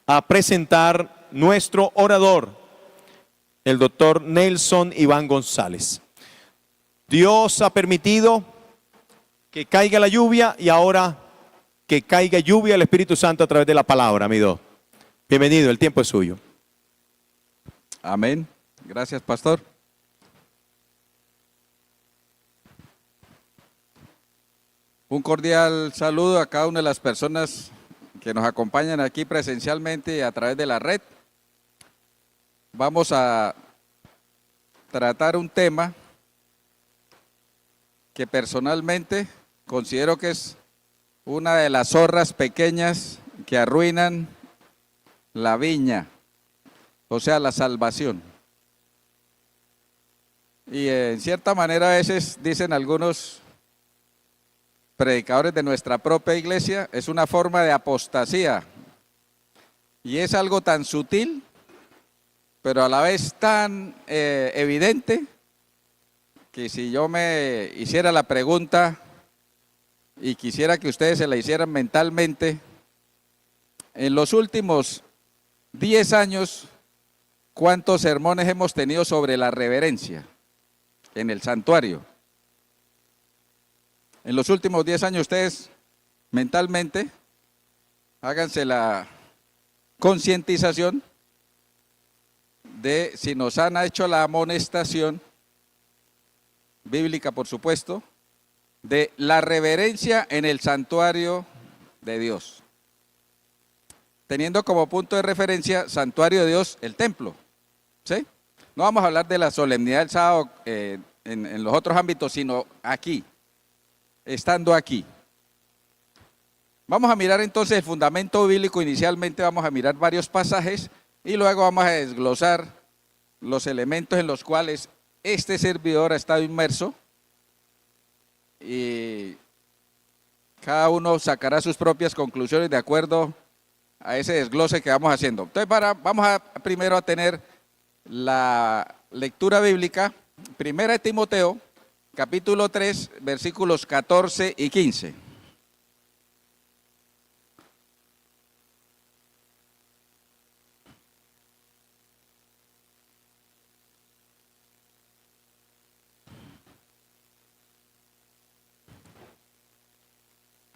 a presentar nuestro orador, el doctor Nelson Iván González. Dios ha permitido que caiga la lluvia y ahora que caiga lluvia el Espíritu Santo a través de la palabra, mi Dios. Bienvenido, el tiempo es suyo. Amén. Gracias, pastor. Un cordial saludo a cada una de las personas que nos acompañan aquí presencialmente y a través de la red. Vamos a tratar un tema que personalmente considero que es una de las zorras pequeñas que arruinan la viña, o sea, la salvación. Y en cierta manera a veces dicen algunos predicadores de nuestra propia iglesia, es una forma de apostasía. Y es algo tan sutil, pero a la vez tan evidente, que si yo me hiciera la pregunta y quisiera que ustedes se la hicieran mentalmente, en los últimos 10 años, ¿cuántos sermones hemos tenido sobre la reverencia en el santuario? En los últimos 10 años ustedes mentalmente háganse la concientización de si nos han hecho la amonestación bíblica, por supuesto, de la reverencia en el santuario de Dios. Teniendo como punto de referencia santuario de Dios, el templo, ¿sí? No vamos a hablar de la solemnidad del sábado en los otros ámbitos, sino aquí, estando aquí. Vamos a mirar entonces el fundamento bíblico. Inicialmente vamos a mirar varios pasajes y luego vamos a desglosar los elementos en los cuales este servidor ha estado inmerso y cada uno sacará sus propias conclusiones de acuerdo a ese desglose que vamos haciendo. Entonces vamos a primero a tener la lectura bíblica, Primera de Timoteo, capítulo 3, versículos 14 y 15.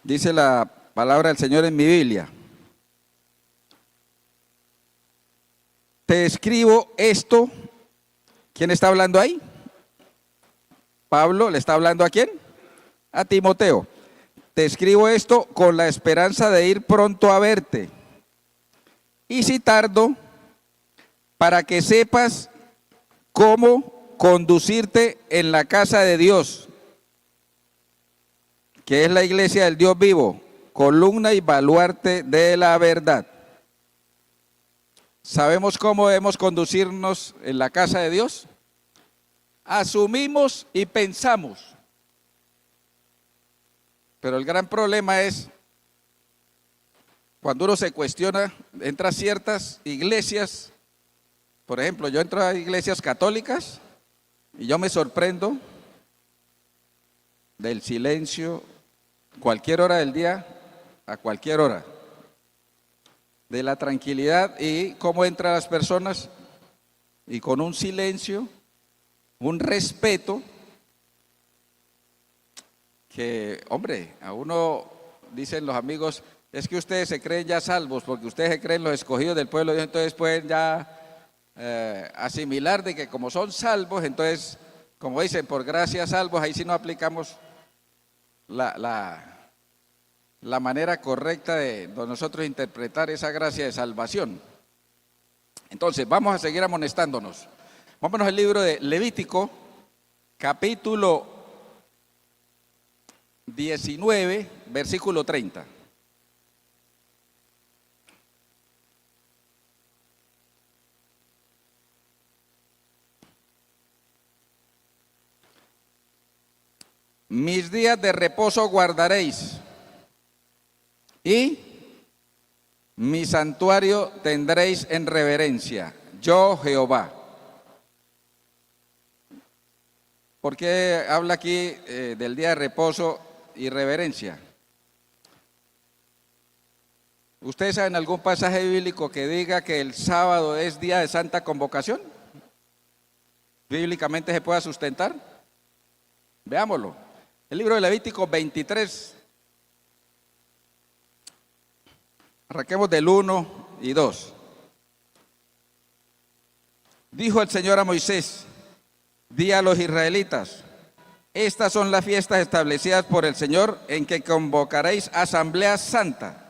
Dice la palabra del Señor en mi Biblia: te escribo esto. ¿Quién está hablando ahí? Pablo le está hablando ¿a quién? A Timoteo. Te escribo esto con la esperanza de ir pronto a verte. Y si tardo, para que sepas cómo conducirte en la casa de Dios, que es la iglesia del Dios vivo, columna y baluarte de la verdad. ¿Sabemos cómo debemos conducirnos en la casa de Dios? Asumimos y pensamos. Pero el gran problema es cuando uno se cuestiona, entra a ciertas iglesias. Por ejemplo, yo entro a iglesias católicas y yo me sorprendo del silencio, cualquier hora del día, a cualquier hora, de la tranquilidad y cómo entran las personas y con un silencio, un respeto que, hombre, a uno dicen los amigos, es que ustedes se creen ya salvos porque ustedes se creen los escogidos del pueblo de Dios, entonces pueden ya asimilar de que como son salvos, entonces, como dicen, por gracia salvos, ahí sí no aplicamos la manera correcta de nosotros interpretar esa gracia de salvación. Entonces, vamos a seguir amonestándonos. Vámonos al libro de Levítico, capítulo 19, versículo 30. Mis días de reposo guardaréis y mi santuario tendréis en reverencia, yo Jehová. ¿Por qué habla aquí del día de reposo y reverencia? ¿Ustedes saben algún pasaje bíblico que diga que el sábado es día de santa convocación? ¿Bíblicamente se pueda sustentar? Veámoslo. El libro de Levítico 23. Arranquemos del 1 y 2. Dijo el Señor a Moisés: di a los israelitas, estas son las fiestas establecidas por el Señor en que convocaréis asamblea santa.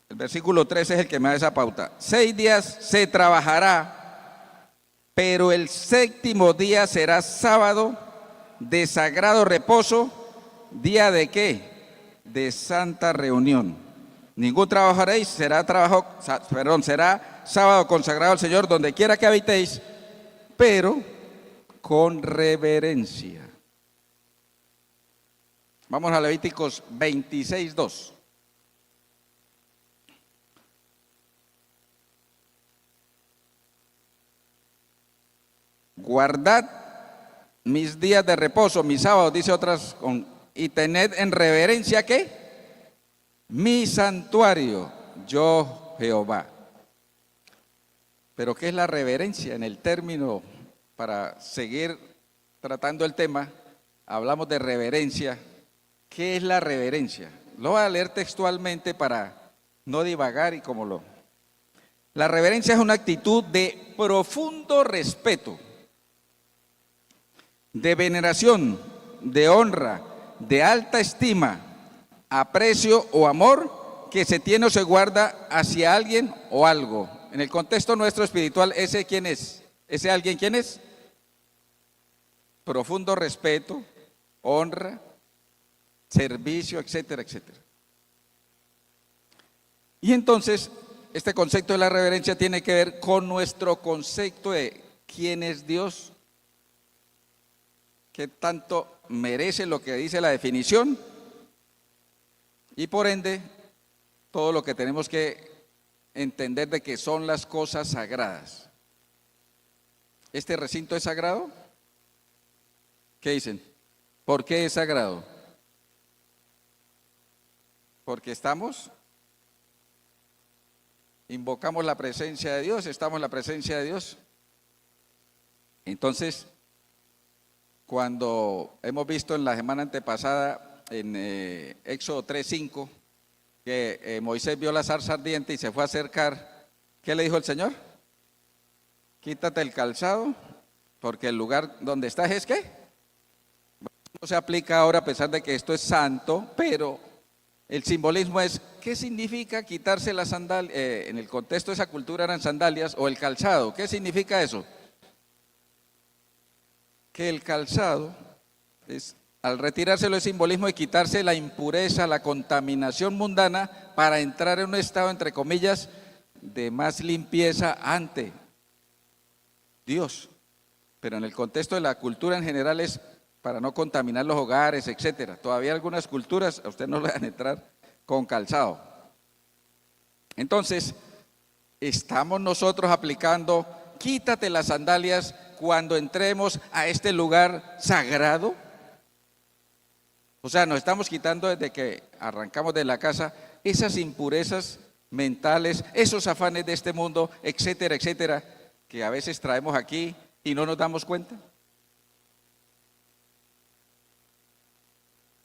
El versículo 3 es el que me da esa pauta. 6 días se trabajará, pero el séptimo día será sábado de sagrado reposo. ¿Día de qué? De santa reunión. Ningún trabajo haréis, será sábado consagrado al Señor donde quiera que habitéis, pero con reverencia. Vamos a Levíticos 26:2. Guardad mis días de reposo, mis sábados, dice otras, y tened en reverencia, ¿qué? Mi santuario, yo Jehová. Pero ¿qué es la reverencia? En el término, para seguir tratando el tema, hablamos de reverencia. ¿Qué es la reverencia? Lo voy a leer textualmente para no divagar y como lo. La reverencia es una actitud de profundo respeto, de veneración, de honra, de alta estima, aprecio o amor que se tiene o se guarda hacia alguien o algo. En el contexto nuestro espiritual, ¿ese quién es? ¿Ese alguien quién es? Profundo respeto, honra, servicio, etcétera, etcétera. Y entonces, este concepto de la reverencia tiene que ver con nuestro concepto de quién es Dios, qué tanto merece lo que dice la definición y por ende todo lo que tenemos que entender de que son las cosas sagradas. ¿Este recinto es sagrado? ¿Qué dicen? ¿Por qué es sagrado? Porque invocamos la presencia de Dios, estamos en la presencia de Dios. Entonces, cuando hemos visto en la semana antepasada en Éxodo 3:5 que Moisés vio la zarza ardiente y se fue a acercar, ¿qué le dijo el Señor? Quítate el calzado, porque el lugar donde estás es ¿qué? No se aplica ahora a pesar de que esto es santo, pero el simbolismo es, ¿qué significa quitarse las sandalias? En el contexto de esa cultura eran sandalias o el calzado. ¿Qué significa eso? Que el calzado es, al retirárselo, es simbolismo de quitarse la impureza, la contaminación mundana para entrar en un estado, entre comillas, de más limpieza ante Dios. Pero en el contexto de la cultura en general es para no contaminar los hogares, etcétera. Todavía algunas culturas a usted no le van a entrar con calzado. Entonces, estamos nosotros aplicando, quítate las sandalias cuando entremos a este lugar sagrado. O sea, nos estamos quitando desde que arrancamos de la casa esas impurezas mentales, esos afanes de este mundo, etcétera, etcétera, que a veces traemos aquí y no nos damos cuenta.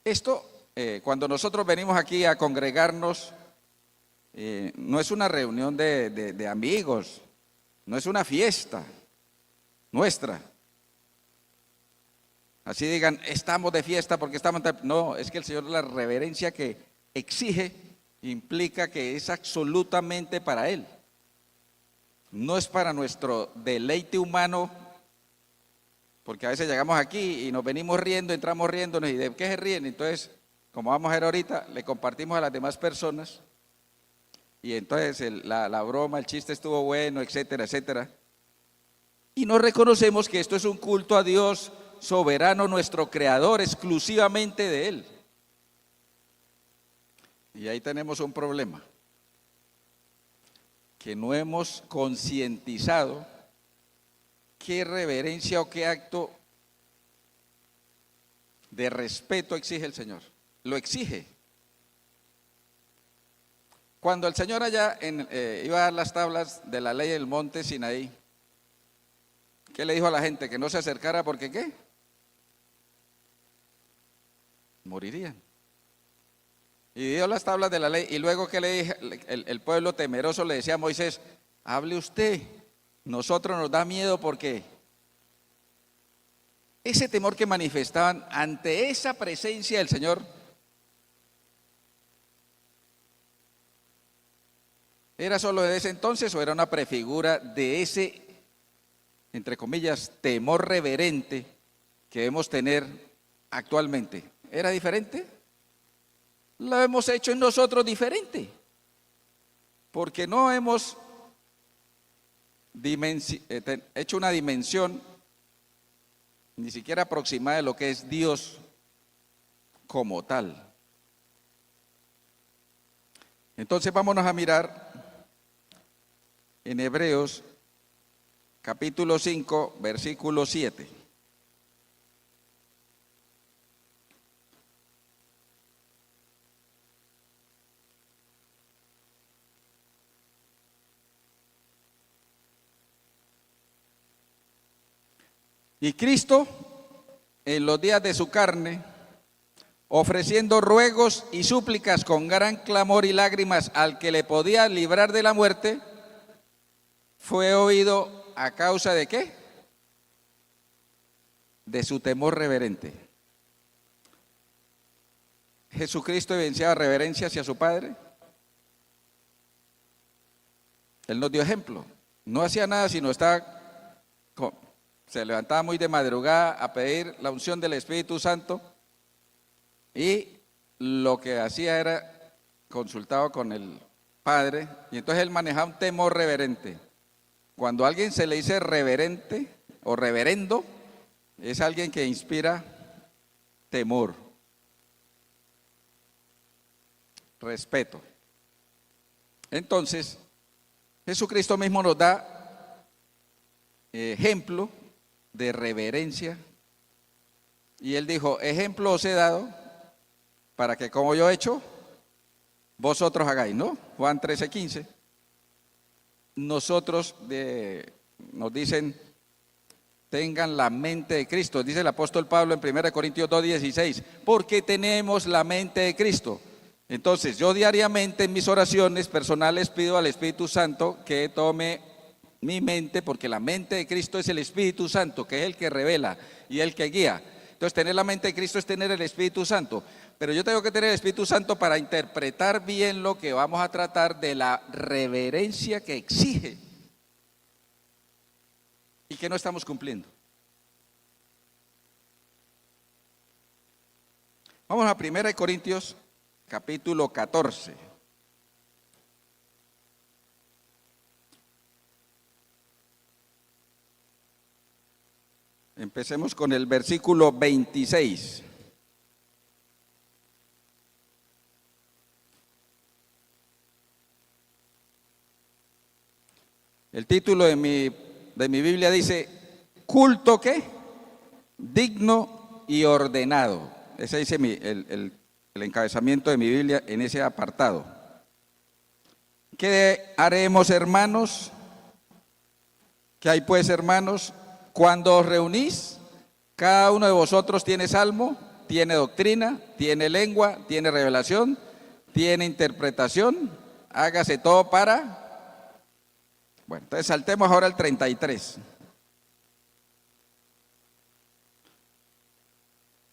Esto, cuando nosotros venimos aquí a congregarnos, no es una reunión de amigos, no es una fiesta nuestra. Así digan, estamos de fiesta porque estamos. No, es que el Señor, la reverencia que exige, implica que es absolutamente para Él. No es para nuestro deleite humano, porque a veces llegamos aquí y nos venimos riendo, entramos riéndonos y ¿de qué se ríen? Entonces, como vamos a ver ahorita, le compartimos a las demás personas y entonces la broma, el chiste estuvo bueno, etcétera, etcétera. Y no reconocemos que esto es un culto a Dios soberano, nuestro creador, exclusivamente de Él. Y ahí tenemos un problema, que no hemos concientizado qué reverencia o qué acto de respeto exige el Señor. Lo exige. Cuando el Señor allá iba a dar las tablas de la ley del monte Sinaí, ¿qué le dijo a la gente? Que no se acercara porque ¿qué? Morirían. Y dio las tablas de la ley. Y luego que le dije, el pueblo temeroso le decía a Moisés, hable usted, nosotros nos da miedo porque ese temor que manifestaban ante esa presencia del Señor ¿era solo de ese entonces o era una prefigura de ese, entre comillas, temor reverente que debemos tener actualmente? ¿Era diferente? Lo hemos hecho en nosotros diferente, porque no hemos hecho una dimensión ni siquiera aproximada de lo que es Dios como tal. Entonces vámonos a mirar en Hebreos capítulo 5, versículo 7. Y Cristo, en los días de su carne, ofreciendo ruegos y súplicas con gran clamor y lágrimas al que le podía librar de la muerte, fue oído a causa de ¿qué? De su temor reverente. Jesucristo evidenciaba reverencia hacia su Padre. Él nos dio ejemplo. No hacía nada sino se levantaba muy de madrugada a pedir la unción del Espíritu Santo y lo que hacía era consultado con el Padre y entonces él manejaba un temor reverente. Cuando a alguien se le dice reverente o reverendo, es alguien que inspira temor, respeto. Entonces, Jesucristo mismo nos da ejemplo de reverencia y él dijo, ejemplo os he dado para que como yo he hecho, vosotros hagáis, ¿no? Juan 13:15. Nosotros nos dicen, tengan la mente de Cristo, dice el apóstol Pablo en 1 Corintios 2:16, porque tenemos la mente de Cristo. Entonces yo diariamente en mis oraciones personales pido al Espíritu Santo que tome mi mente, porque la mente de Cristo es el Espíritu Santo, que es el que revela y el que guía. Entonces tener la mente de Cristo es tener el Espíritu Santo, pero yo tengo que tener el Espíritu Santo para interpretar bien lo que vamos a tratar de la reverencia que exige y que no estamos cumpliendo. Vamos a 1 Corintios capítulo 14. Empecemos con el versículo 26. El título de mi Biblia dice, culto ¿qué? Digno y ordenado. Ese dice el encabezamiento de mi Biblia en ese apartado. ¿Qué haremos, hermanos? ¿Qué hay pues, hermanos? Cuando os reunís, cada uno de vosotros tiene salmo, tiene doctrina, tiene lengua, tiene revelación, tiene interpretación, hágase todo para... Bueno, entonces saltemos ahora al 33.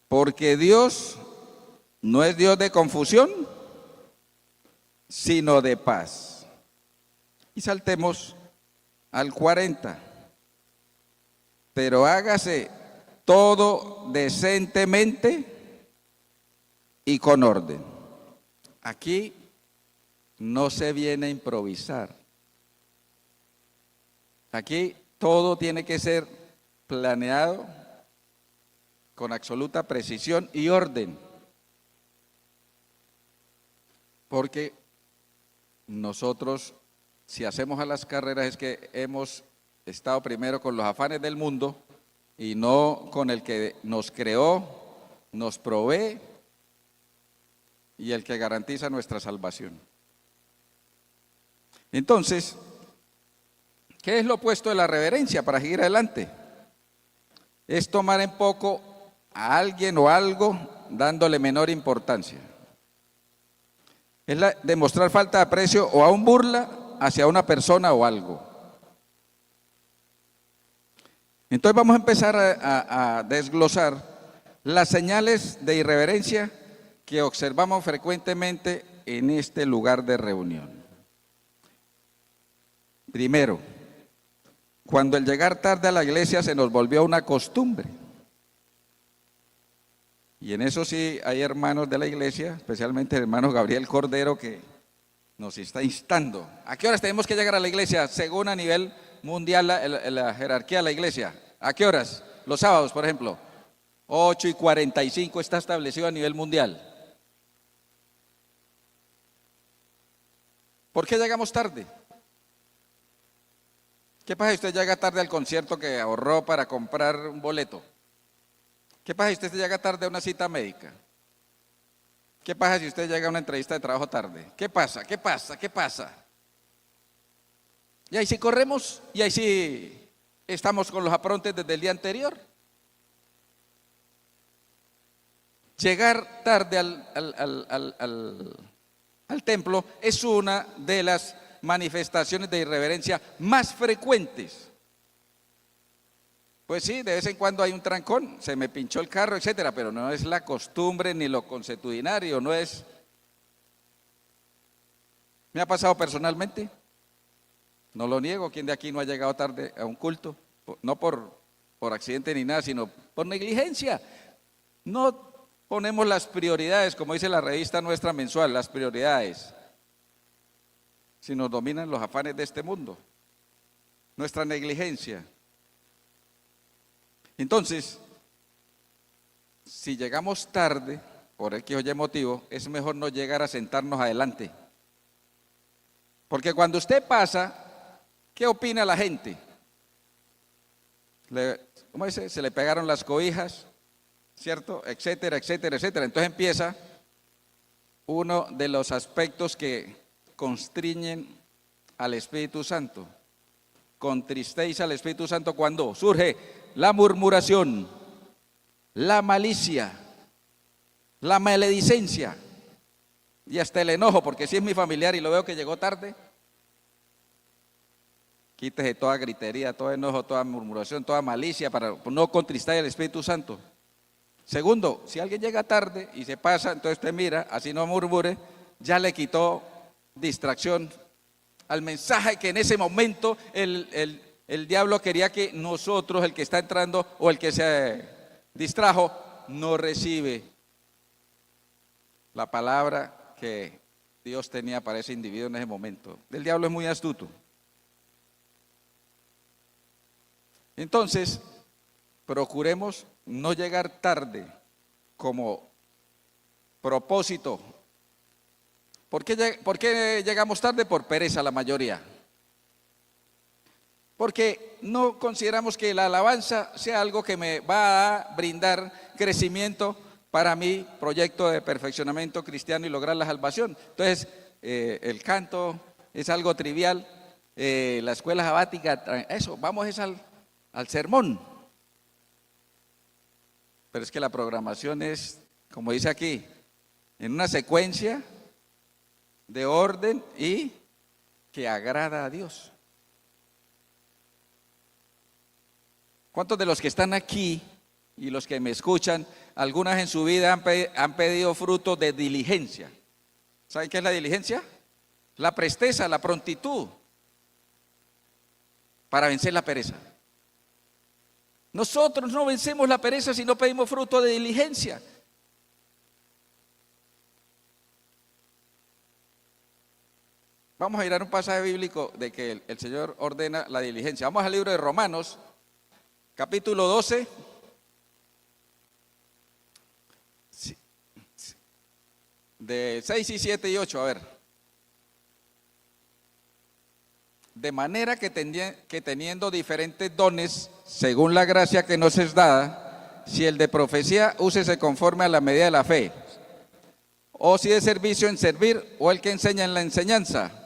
Porque Dios no es Dios de confusión, sino de paz. Y saltemos al 40. Pero hágase todo decentemente y con orden. Aquí no se viene a improvisar. Aquí todo tiene que ser planeado con absoluta precisión y orden. Porque nosotros, si hacemos a las carreras, es que hemos estado primero con los afanes del mundo y no con el que nos creó, nos provee y el que garantiza nuestra salvación. Entonces, ¿qué es lo opuesto de la reverencia para seguir adelante? Es tomar en poco a alguien o algo dándole menor importancia. Es demostrar falta de aprecio o aún burla hacia una persona o algo. Entonces vamos a empezar a desglosar las señales de irreverencia que observamos frecuentemente en este lugar de reunión. Primero, cuando el llegar tarde a la iglesia se nos volvió una costumbre. Y en eso sí hay hermanos de la iglesia, especialmente el hermano Gabriel Cordero, que nos está instando. ¿A qué horas tenemos que llegar a la iglesia según a nivel mundial la jerarquía de la iglesia? ¿A qué horas? Los sábados, por ejemplo. 8:45 está establecido a nivel mundial. ¿Por qué llegamos tarde? ¿Qué pasa si usted llega tarde al concierto que ahorró para comprar un boleto? ¿Qué pasa si usted llega tarde a una cita médica? ¿Qué pasa si usted llega a una entrevista de trabajo tarde? ¿Qué pasa? ¿Qué pasa? ¿Qué pasa? Y ahí sí corremos, y ahí sí estamos con los aprontes desde el día anterior. Llegar tarde al templo es una de las manifestaciones de irreverencia más frecuentes. Pues sí, de vez en cuando hay un trancón, se me pinchó el carro, etcétera, pero no es la costumbre ni lo consuetudinario, no es. ¿Me ha pasado personalmente? No lo niego, ¿quién de aquí no ha llegado tarde a un culto? No por accidente ni nada, sino por negligencia. No ponemos las prioridades, como dice la revista nuestra mensual, las prioridades. Si nos dominan los afanes de este mundo, nuestra negligencia. Entonces, si llegamos tarde, por X o Y motivo, es mejor no llegar a sentarnos adelante. Porque cuando usted pasa, ¿qué opina la gente? ¿Cómo dice? Se le pegaron las cobijas, ¿cierto? Etcétera, etcétera, etcétera. Entonces empieza uno de los aspectos que constriñen al Espíritu Santo. Contristéis al Espíritu Santo cuando surge la murmuración, la malicia, la maledicencia y hasta el enojo, porque si es mi familiar y lo veo que llegó tarde, quítese toda gritería, todo enojo, toda murmuración, toda malicia para no contristar al Espíritu Santo. Segundo, si alguien llega tarde y se pasa, entonces usted mira, así no murmure, ya le quitó distracción al mensaje que en ese momento el diablo quería que nosotros, el que está entrando o el que se distrajo, no recibe la palabra que Dios tenía para ese individuo en ese momento. El diablo es muy astuto. Entonces, procuremos no llegar tarde como propósito. ¿Por qué llegamos tarde? Por pereza la mayoría. Porque no consideramos que la alabanza sea algo que me va a brindar crecimiento para mi proyecto de perfeccionamiento cristiano y lograr la salvación. Entonces, el canto es algo trivial, la escuela sabática, eso, vamos al sermón. Pero es que la programación es, como dice aquí, en una secuencia de orden y que agrada a Dios. ¿Cuántos de los que están aquí y los que me escuchan, algunas en su vida han pedido fruto de diligencia? ¿Saben qué es la diligencia? La presteza, la prontitud para vencer la pereza. Nosotros no vencemos la pereza si no pedimos fruto de diligencia. Vamos a ir a un pasaje bíblico de que el Señor ordena la diligencia. Vamos al libro de Romanos, capítulo 12. De 6 y 7 y 8, a ver. De manera que teniendo diferentes dones, según la gracia que nos es dada, si el de profecía, úsese conforme a la medida de la fe, o si de servicio en servir, o el que enseña en la enseñanza.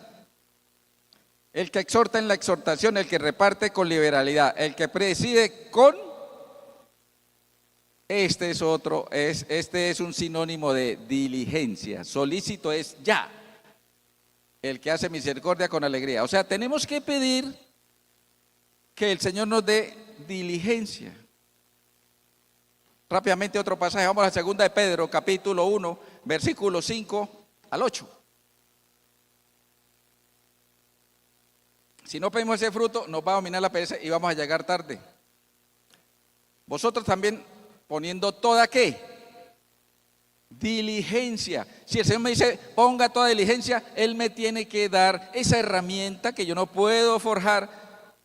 El que exhorta en la exhortación, el que reparte con liberalidad, el que preside con... Este es un sinónimo de diligencia. Solícito es ya. El que hace misericordia con alegría. O sea, tenemos que pedir que el Señor nos dé diligencia. Rápidamente otro pasaje, vamos a la segunda de Pedro, capítulo 1, versículo 5 al 8. Si no pedimos ese fruto, nos va a dominar la pereza y vamos a llegar tarde. Vosotros también poniendo toda ¿qué? Diligencia. Si el Señor me dice, ponga toda diligencia, Él me tiene que dar esa herramienta que yo no puedo forjar,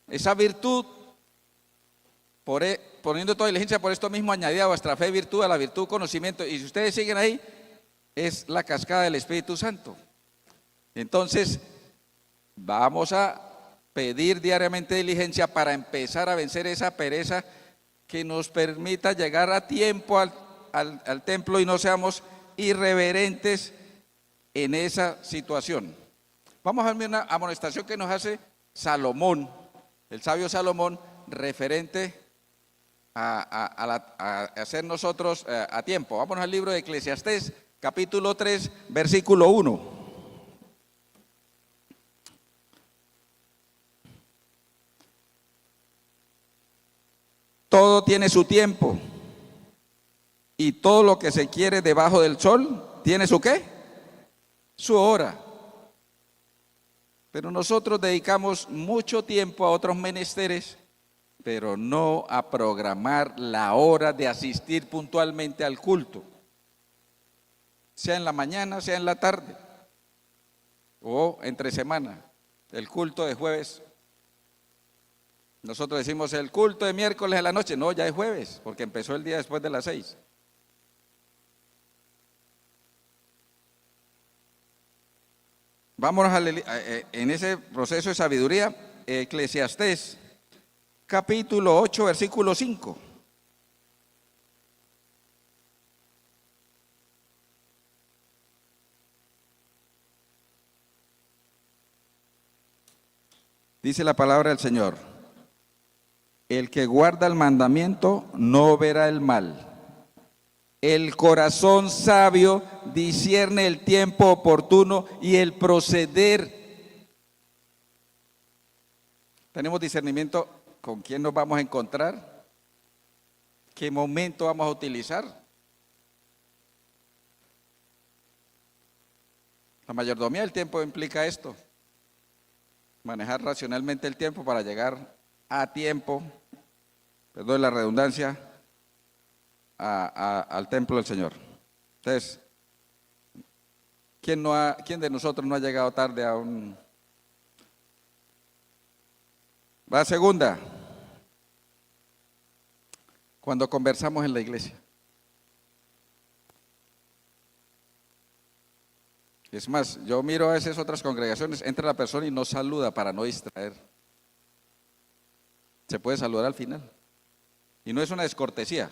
esa virtud, poniendo toda diligencia, por esto mismo añadida a vuestra fe virtud, a la virtud conocimiento. Y si ustedes siguen ahí, es la cascada del Espíritu Santo. Entonces, vamos a pedir diariamente diligencia para empezar a vencer esa pereza que nos permita llegar a tiempo al templo y no seamos irreverentes en esa situación. Vamos a ver una amonestación que nos hace Salomón, el sabio Salomón, referente a hacer nosotros a tiempo. Vámonos al libro de Eclesiastés, capítulo 3, versículo 1. Todo tiene su tiempo y todo lo que se quiere debajo del sol tiene su ¿qué? Su hora. Pero nosotros dedicamos mucho tiempo a otros menesteres, pero no a programar la hora de asistir puntualmente al culto, sea en la mañana, sea en la tarde o entre semana, el culto de jueves. Nosotros decimos el culto de miércoles a la noche, no, ya es jueves, porque empezó el día después de las 6. Vámonos en ese proceso de sabiduría, Eclesiastés, capítulo 8, versículo 5. Dice la palabra del Señor: el que guarda el mandamiento no verá el mal. El corazón sabio discierne el tiempo oportuno y el proceder. Tenemos discernimiento con quién nos vamos a encontrar, qué momento vamos a utilizar. La mayordomía del tiempo implica esto: manejar racionalmente el tiempo para llegar a tiempo, perdón la redundancia, al templo del Señor. Entonces, ¿quién de nosotros no ha llegado tarde a un... Va a segunda, cuando conversamos en la iglesia. Es más, yo miro a veces otras congregaciones, entra la persona y no saluda para no distraer. Se puede saludar al final. Y no es una descortesía,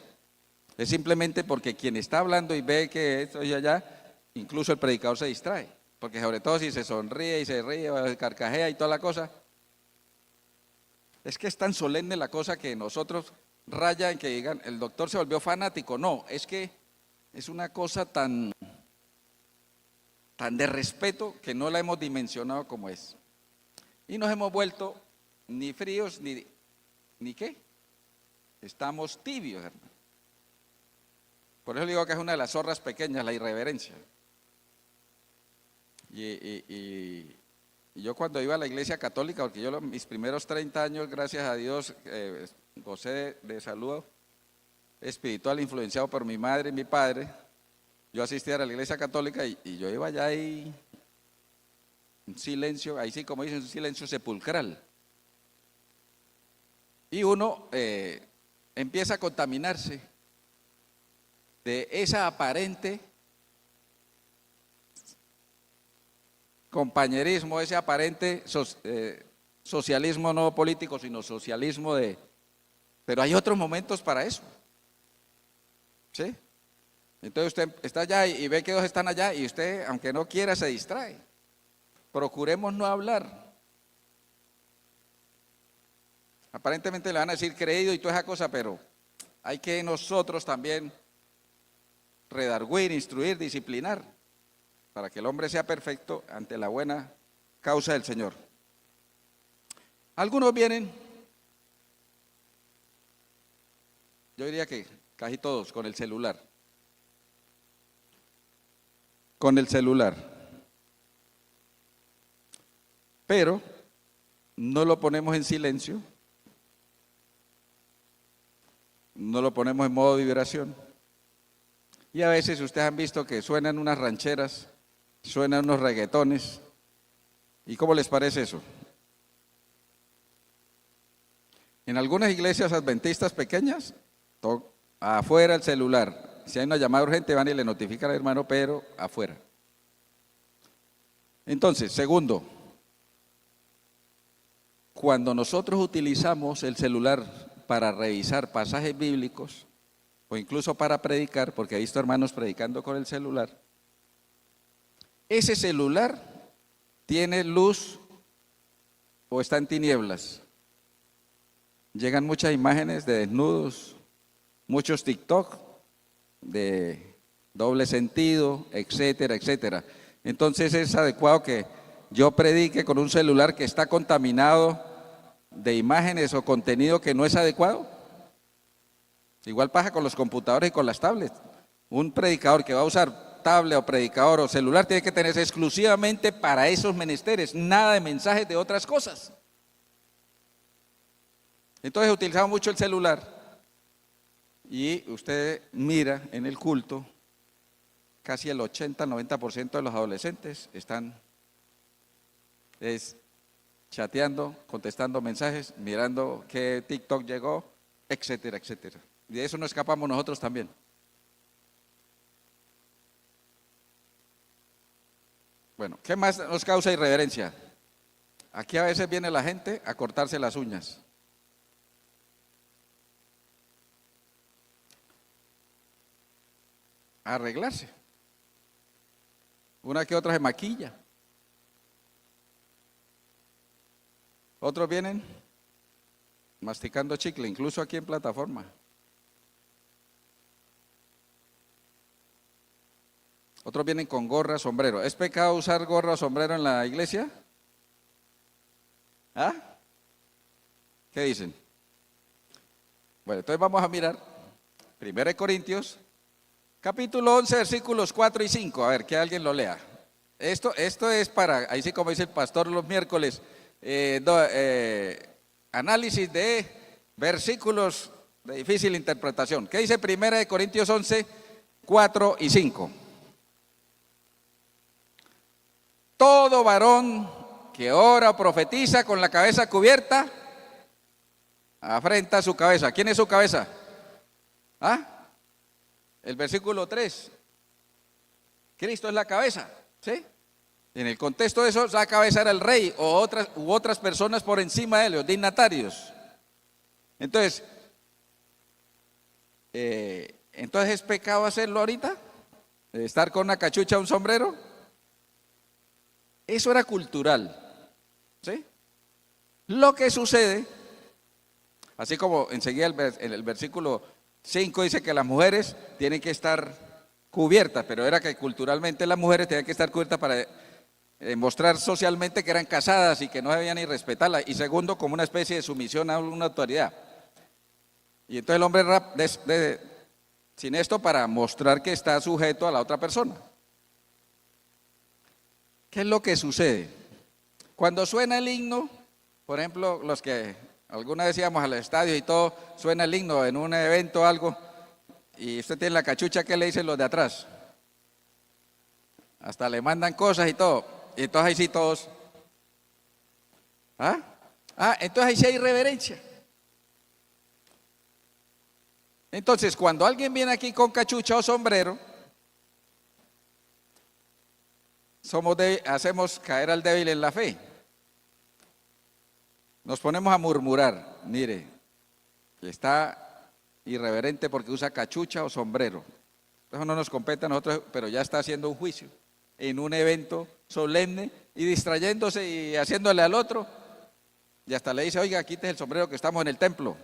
es simplemente porque quien está hablando y ve que esto y allá, incluso el predicador se distrae. Porque sobre todo si se sonríe y se ríe, o se carcajea y toda la cosa. Es que es tan solemne la cosa que nosotros raya en que digan, el doctor se volvió fanático. No, es que es una cosa tan de respeto que no la hemos dimensionado como es. Y nos hemos vuelto ni fríos ni qué. Estamos tibios, hermano. Por eso digo que es una de las zorras pequeñas, la irreverencia. Y yo cuando iba a la iglesia católica, porque yo mis primeros 30 años, gracias a Dios, gocé de salud espiritual influenciado por mi madre y mi padre. Yo asistía a la iglesia católica y yo iba allá ahí, un silencio, ahí sí como dicen, un silencio sepulcral. Y uno empieza a contaminarse de esa aparente compañerismo, ese aparente socialismo no político, sino socialismo de... Pero hay otros momentos para eso, ¿sí? Entonces usted está allá y ve que dos están allá y usted, aunque no quiera, se distrae. Procuremos no hablar. Aparentemente le van a decir creído y toda esa cosa, pero hay que nosotros también redarguir, instruir, disciplinar, para que el hombre sea perfecto ante la buena causa del Señor. Algunos vienen, yo diría que casi todos, con el celular. Con el celular. Pero no lo ponemos en silencio, no lo ponemos en modo vibración. Y a veces ustedes han visto que suenan unas rancheras, suenan unos reggaetones. ¿Y cómo les parece eso? En algunas iglesias adventistas pequeñas, afuera el celular. Si hay una llamada urgente, van y le notifican al hermano, pero afuera. Entonces, segundo, cuando nosotros utilizamos el celular para revisar pasajes bíblicos, o incluso para predicar, porque he visto hermanos predicando con el celular, ese celular tiene luz o está en tinieblas. Llegan muchas imágenes de desnudos, muchos TikTok de doble sentido, etcétera, etcétera. Entonces es adecuado que yo predique con un celular que está contaminado de imágenes o contenido que no es adecuado. Igual pasa con los computadores y con las tablets. Un predicador que va a usar tablet o predicador o celular tiene que tenerse exclusivamente para esos menesteres, nada de mensajes de otras cosas. Entonces utilizamos mucho el celular y usted mira en el culto, casi el 80-90% de los adolescentes están chateando, contestando mensajes, mirando qué TikTok llegó, etcétera, etcétera. Y de eso no escapamos nosotros también. Bueno, ¿qué más nos causa irreverencia? Aquí a veces viene la gente a cortarse las uñas. A arreglarse. Una que otra se maquilla. Otros vienen masticando chicle, incluso aquí en plataforma. Otros vienen con gorra, sombrero. ¿Es pecado usar gorra o sombrero en la iglesia? ¿Ah? ¿Qué dicen? Bueno, entonces vamos a mirar 1 Corintios, capítulo 11, versículos 4 y 5. A ver, que alguien lo lea. Esto es para, ahí sí como dice el pastor los miércoles, análisis de versículos de difícil interpretación. ¿Qué dice 1 Corintios 11, 4 y 5? Todo varón que ora o profetiza con la cabeza cubierta, afrenta su cabeza. ¿Quién es su cabeza? ¿Ah? El versículo 3. Cristo es la cabeza, ¿sí? En el contexto de eso, la cabeza era el rey u otras personas por encima de él, los dignatarios. Entonces, ¿es pecado hacerlo ahorita? ¿Estar con una cachucha o un sombrero? Eso era cultural, ¿sí? Lo que sucede, así como enseguida en el versículo 5 dice que las mujeres tienen que estar cubiertas, pero era que culturalmente las mujeres tenían que estar cubiertas para mostrar socialmente que eran casadas y que no debían ni respetarla, y segundo, como una especie de sumisión a una autoridad. Y entonces el hombre sin esto para mostrar que está sujeto a la otra persona. ¿Qué es lo que sucede? Cuando suena el himno, por ejemplo, los que alguna vez íbamos al estadio y todo, suena el himno en un evento o algo, y usted tiene la cachucha, ¿qué le dicen los de atrás? Hasta le mandan cosas y todo, y entonces ahí sí todos, entonces ahí sí hay reverencia. Entonces, cuando alguien viene aquí con cachucha o sombrero, hacemos caer al débil en la fe. Nos ponemos a murmurar, mire, está irreverente porque usa cachucha o sombrero. Eso no nos compete a nosotros, pero ya está haciendo un juicio en un evento solemne y distrayéndose y haciéndole al otro. Y hasta le dice, oiga, quítese el sombrero que estamos en el templo.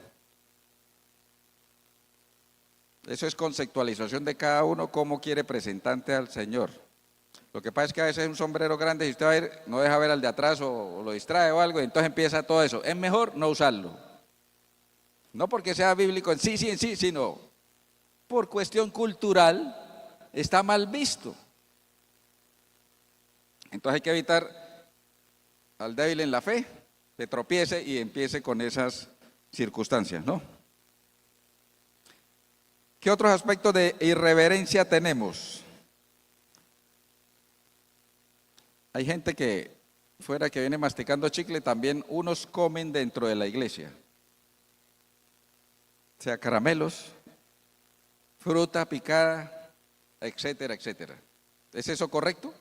Eso es conceptualización de cada uno, cómo quiere presentarte al Señor. Lo que pasa es que a veces un sombrero grande, si usted va a ir, no deja ver al de atrás o lo distrae o algo, y entonces empieza todo eso. Es mejor no usarlo. No porque sea bíblico en sí, sino por cuestión cultural está mal visto. Entonces hay que evitar al débil en la fe, que tropiece y empiece con esas circunstancias, ¿no? ¿Qué otros aspectos de irreverencia tenemos? Hay gente que fuera que viene masticando chicle, también unos comen dentro de la iglesia. O sea, caramelos, fruta picada, etcétera, etcétera. ¿Es eso correcto?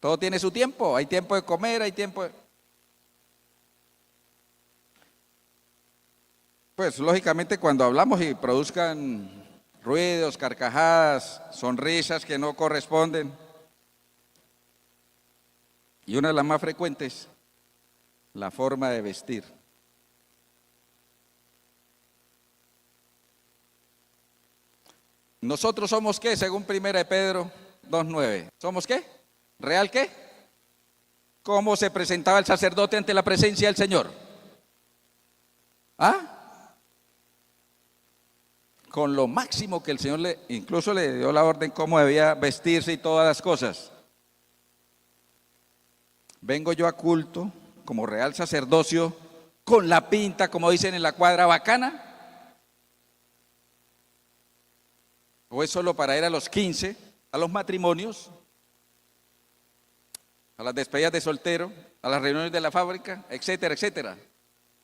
Todo tiene su tiempo, hay tiempo de comer, hay tiempo de... Pues lógicamente cuando hablamos y produzcan ruidos, carcajadas, sonrisas que no corresponden, y una de las más frecuentes, la forma de vestir. Nosotros somos ¿qué? Según 1 de Pedro 2:9. ¿Somos qué? ¿Real qué? ¿Cómo se presentaba el sacerdote ante la presencia del Señor? ¿Ah? Con lo máximo que el Señor incluso le dio la orden cómo debía vestirse y todas las cosas. Vengo yo a culto como real sacerdocio con la pinta, como dicen en la cuadra bacana. ¿O es solo para ir a los 15, a los matrimonios, a las despedidas de soltero, a las reuniones de la fábrica, etcétera, etcétera?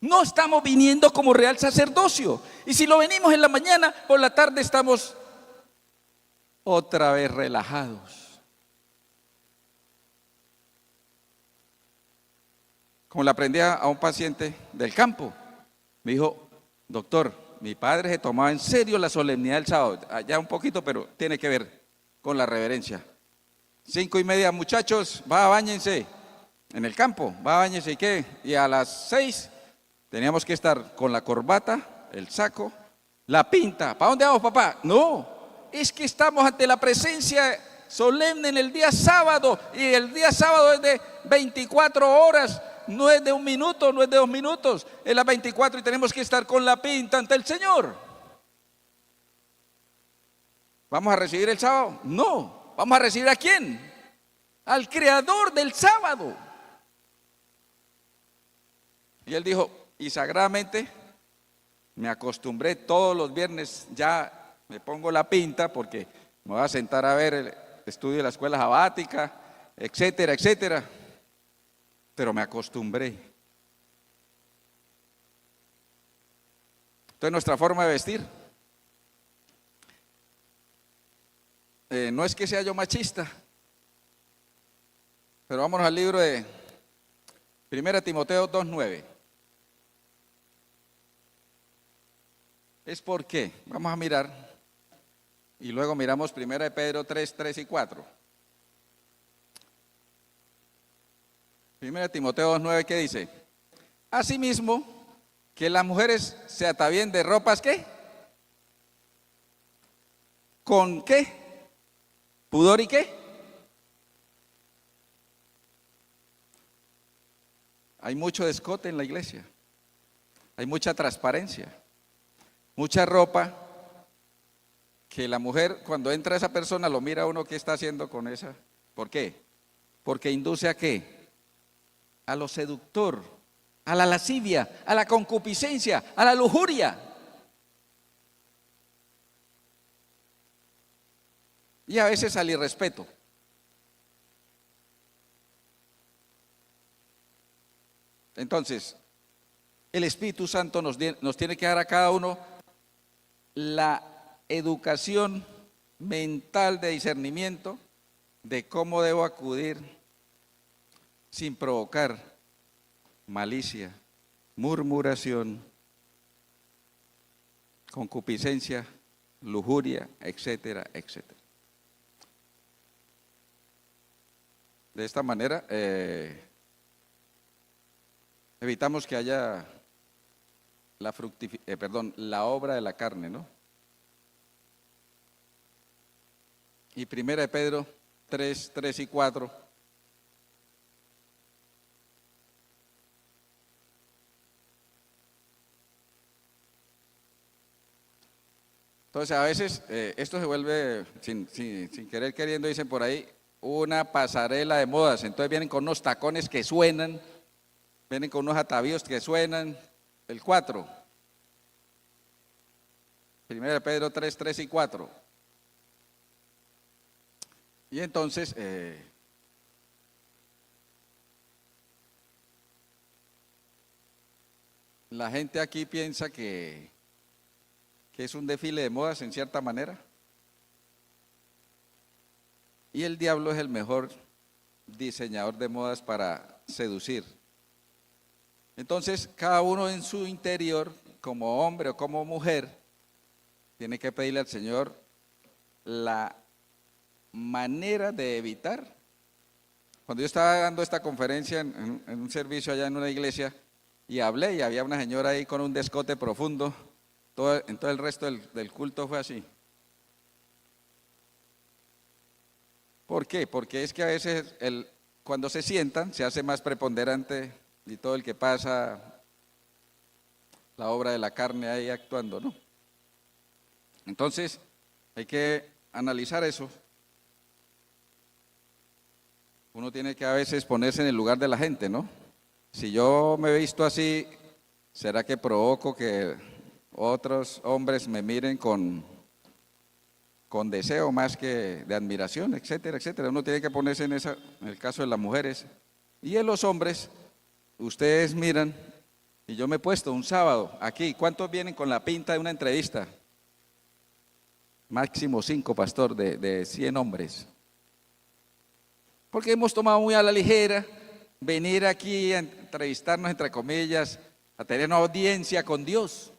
No estamos viniendo como real sacerdocio. Y si lo venimos en la mañana, por la tarde estamos otra vez relajados. Como le aprendí a un paciente del campo, me dijo, doctor, mi padre se tomaba en serio la solemnidad del sábado, allá un poquito, pero tiene que ver con la reverencia. 5:30, muchachos, va, báñense en el campo, va, báñense, ¿y qué? Y a las 6 teníamos que estar con la corbata, el saco, la pinta. ¿Para dónde vamos, papá? No, es que estamos ante la presencia solemne en el día sábado, y el día sábado es de 24 horas. No es de 1 minuto, no es de 2 minutos, es las 24 y tenemos que estar con la pinta ante el Señor. ¿Vamos a recibir el sábado? No. ¿Vamos a recibir a quién? Al creador del sábado. Y él dijo, y sagradamente me acostumbré todos los viernes, ya me pongo la pinta porque me voy a sentar a ver el estudio de la escuela sabática, etcétera, etcétera. Pero me acostumbré. Entonces nuestra forma de vestir, no es que sea yo machista, pero vámonos al libro de 1 Timoteo 2:9. Es por qué, vamos a mirar, y luego miramos 1 de Pedro 3 y 4. 1 Timoteo 2:9, ¿qué dice? Asimismo, que las mujeres se atavíen de ropas, ¿qué? ¿Con qué? ¿Pudor y qué? Hay mucho descote en la iglesia, hay mucha transparencia, mucha ropa que la mujer, cuando entra esa persona, lo mira a uno, ¿qué está haciendo con esa? ¿Por qué? Porque induce a ¿qué? A lo seductor, a la lascivia, a la concupiscencia, a la lujuria. Y a veces al irrespeto. Entonces, el Espíritu Santo nos tiene que dar a cada uno la educación mental de discernimiento de cómo debo acudir sin provocar malicia, murmuración, concupiscencia, lujuria, etcétera, etcétera. De esta manera, evitamos que haya la obra de la carne, ¿no? Y 1 Pedro 3, 3 y 4. Entonces, a veces esto se vuelve, sin querer queriendo, dicen por ahí, una pasarela de modas. Entonces vienen con unos tacones que suenan, vienen con unos atavíos que suenan. El 4. 1 Pedro 3, 3 y 4. Y entonces, la gente aquí piensa que es un desfile de modas en cierta manera. Y el diablo es el mejor diseñador de modas para seducir. Entonces, cada uno en su interior, como hombre o como mujer, tiene que pedirle al Señor la manera de evitar. Cuando yo estaba dando esta conferencia en un servicio allá en una iglesia, y hablé, y había una señora ahí con un descote profundo, en todo el resto del culto fue así. ¿Por qué? Porque es que a veces cuando se sientan se hace más preponderante y todo el que pasa la obra de la carne ahí actuando, ¿no? Entonces hay que analizar eso. Uno tiene que a veces ponerse en el lugar de la gente, ¿no? Si yo me he visto así, ¿será que provoco que otros hombres me miren con deseo más que de admiración, etcétera, etcétera? Uno tiene que ponerse en el caso de las mujeres. Y en los hombres, ustedes miran, y yo me he puesto un sábado aquí, ¿cuántos vienen con la pinta de una entrevista? Máximo 5, pastor, de 100 hombres. Porque hemos tomado muy a la ligera venir aquí a entrevistarnos, entre comillas, a tener una audiencia con Dios.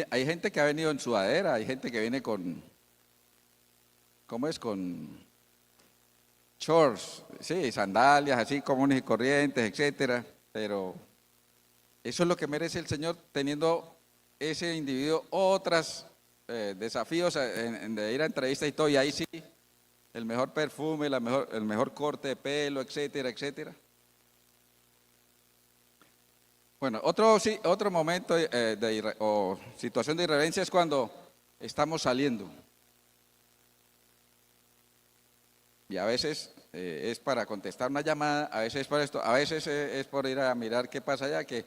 Hay gente que ha venido en sudadera, hay gente que viene con shorts, sí, sandalias así comunes y corrientes, etcétera, pero eso es lo que merece el Señor, teniendo ese individuo otros desafíos de ir a entrevistas y todo, y ahí sí, el mejor perfume, el mejor corte de pelo, etcétera, etcétera. Bueno, otro momento o situación de irreverencia es cuando estamos saliendo. Y a veces es para contestar una llamada, a veces es por esto, a veces es por ir a mirar qué pasa allá, que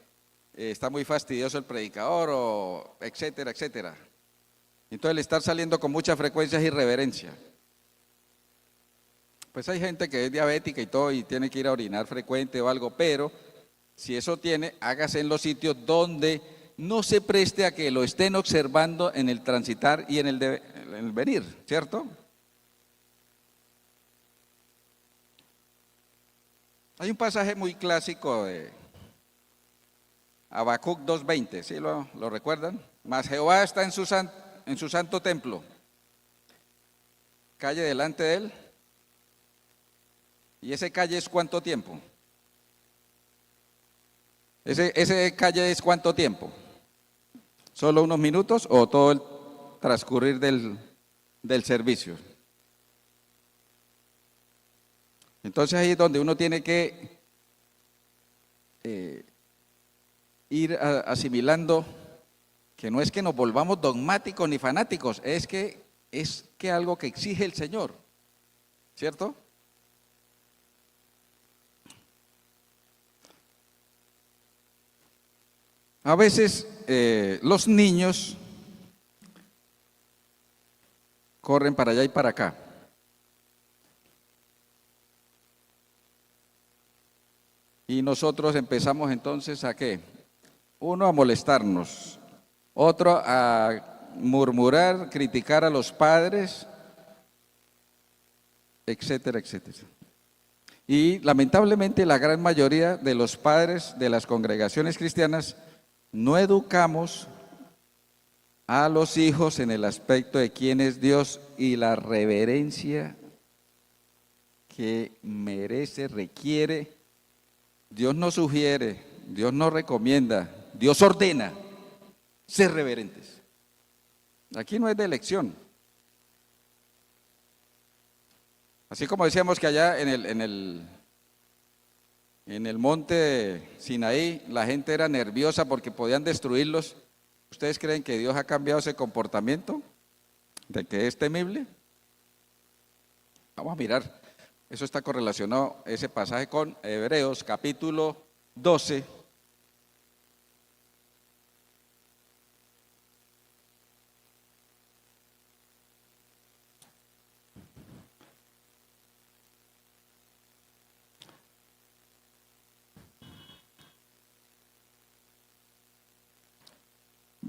está muy fastidioso el predicador, o etcétera, etcétera. Entonces el estar saliendo con mucha frecuencia es irreverencia. Pues hay gente que es diabética y todo y tiene que ir a orinar frecuente o algo, pero si eso tiene, hágase en los sitios donde no se preste a que lo estén observando en el transitar y en el venir, ¿cierto? Hay un pasaje muy clásico de Habacuc 2:20, ¿sí lo recuerdan? Mas Jehová está en su santo templo, calle delante de él. ¿Y ese calle es cuánto tiempo? ¿Ese calle es cuánto tiempo? ¿Solo unos minutos o todo el transcurrir del servicio? Entonces ahí es donde uno tiene que ir asimilando que no es que nos volvamos dogmáticos ni fanáticos, es que algo que exige el Señor, ¿cierto? A veces los niños corren para allá y para acá. Y nosotros empezamos entonces ¿a qué? Uno, a molestarnos, otro a murmurar, criticar a los padres, etcétera, etcétera. Y lamentablemente la gran mayoría de los padres de las congregaciones cristianas no educamos a los hijos en el aspecto de quién es Dios y la reverencia que merece, requiere. Dios no sugiere, Dios no recomienda, Dios ordena ser reverentes. Aquí no es de elección. Así como decíamos que allá en el monte Sinaí la gente era nerviosa porque podían destruirlos. ¿Ustedes creen que Dios ha cambiado ese comportamiento? ¿De que es temible? Vamos a mirar. Eso está correlacionado, ese pasaje, con Hebreos capítulo 12.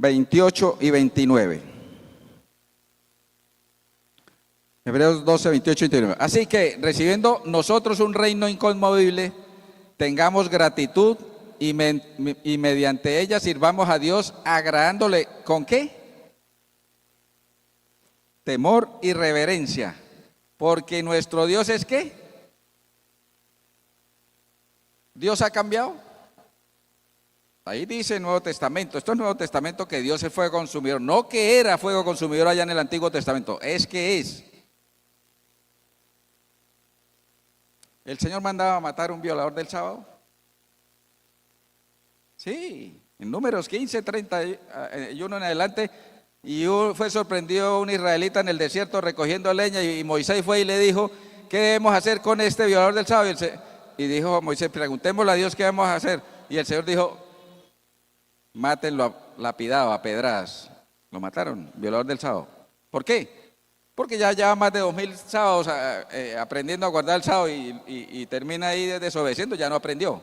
...28 y 29. Hebreos 12, 28 y 29. Así que, recibiendo nosotros un reino inconmovible, tengamos gratitud y mediante ella sirvamos a Dios agradándole. ¿Con qué? Temor y reverencia. Porque nuestro Dios es ¿qué? ¿Dios ha cambiado? Ahí dice el Nuevo Testamento, esto es Nuevo Testamento, que Dios es fuego consumidor, no que era fuego consumidor allá en el Antiguo Testamento, es que es. ¿El Señor mandaba a matar a un violador del sábado? Sí, en Números 15, 31 en adelante, y fue sorprendido un israelita en el desierto recogiendo leña, y Moisés fue y le dijo, ¿qué debemos hacer con este violador del sábado? Y dijo Moisés, preguntémosle a Dios qué vamos a hacer. Y el Señor dijo, mátenlo lapidado, a pedradas. Lo mataron, violador del sábado. ¿Por qué? Porque ya lleva más de 2000 sábados aprendiendo a guardar el sábado y termina ahí desobedeciendo, ya no aprendió.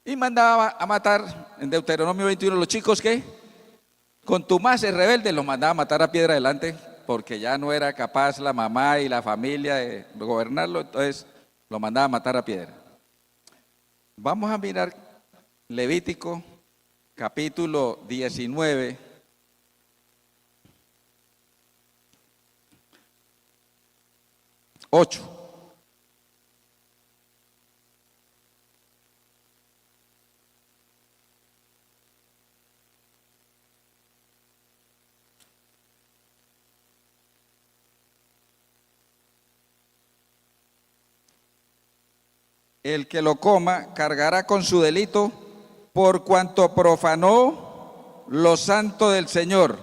Y mandaba a matar, en Deuteronomio 21, los chicos que contumaces rebeldes, los mandaba a matar a piedra delante, porque ya no era capaz la mamá y la familia de gobernarlo, entonces lo mandaba a matar a piedra. Vamos a mirar Levítico capítulo 19, (8). El que lo coma cargará con su delito por cuanto profanó lo santo del Señor.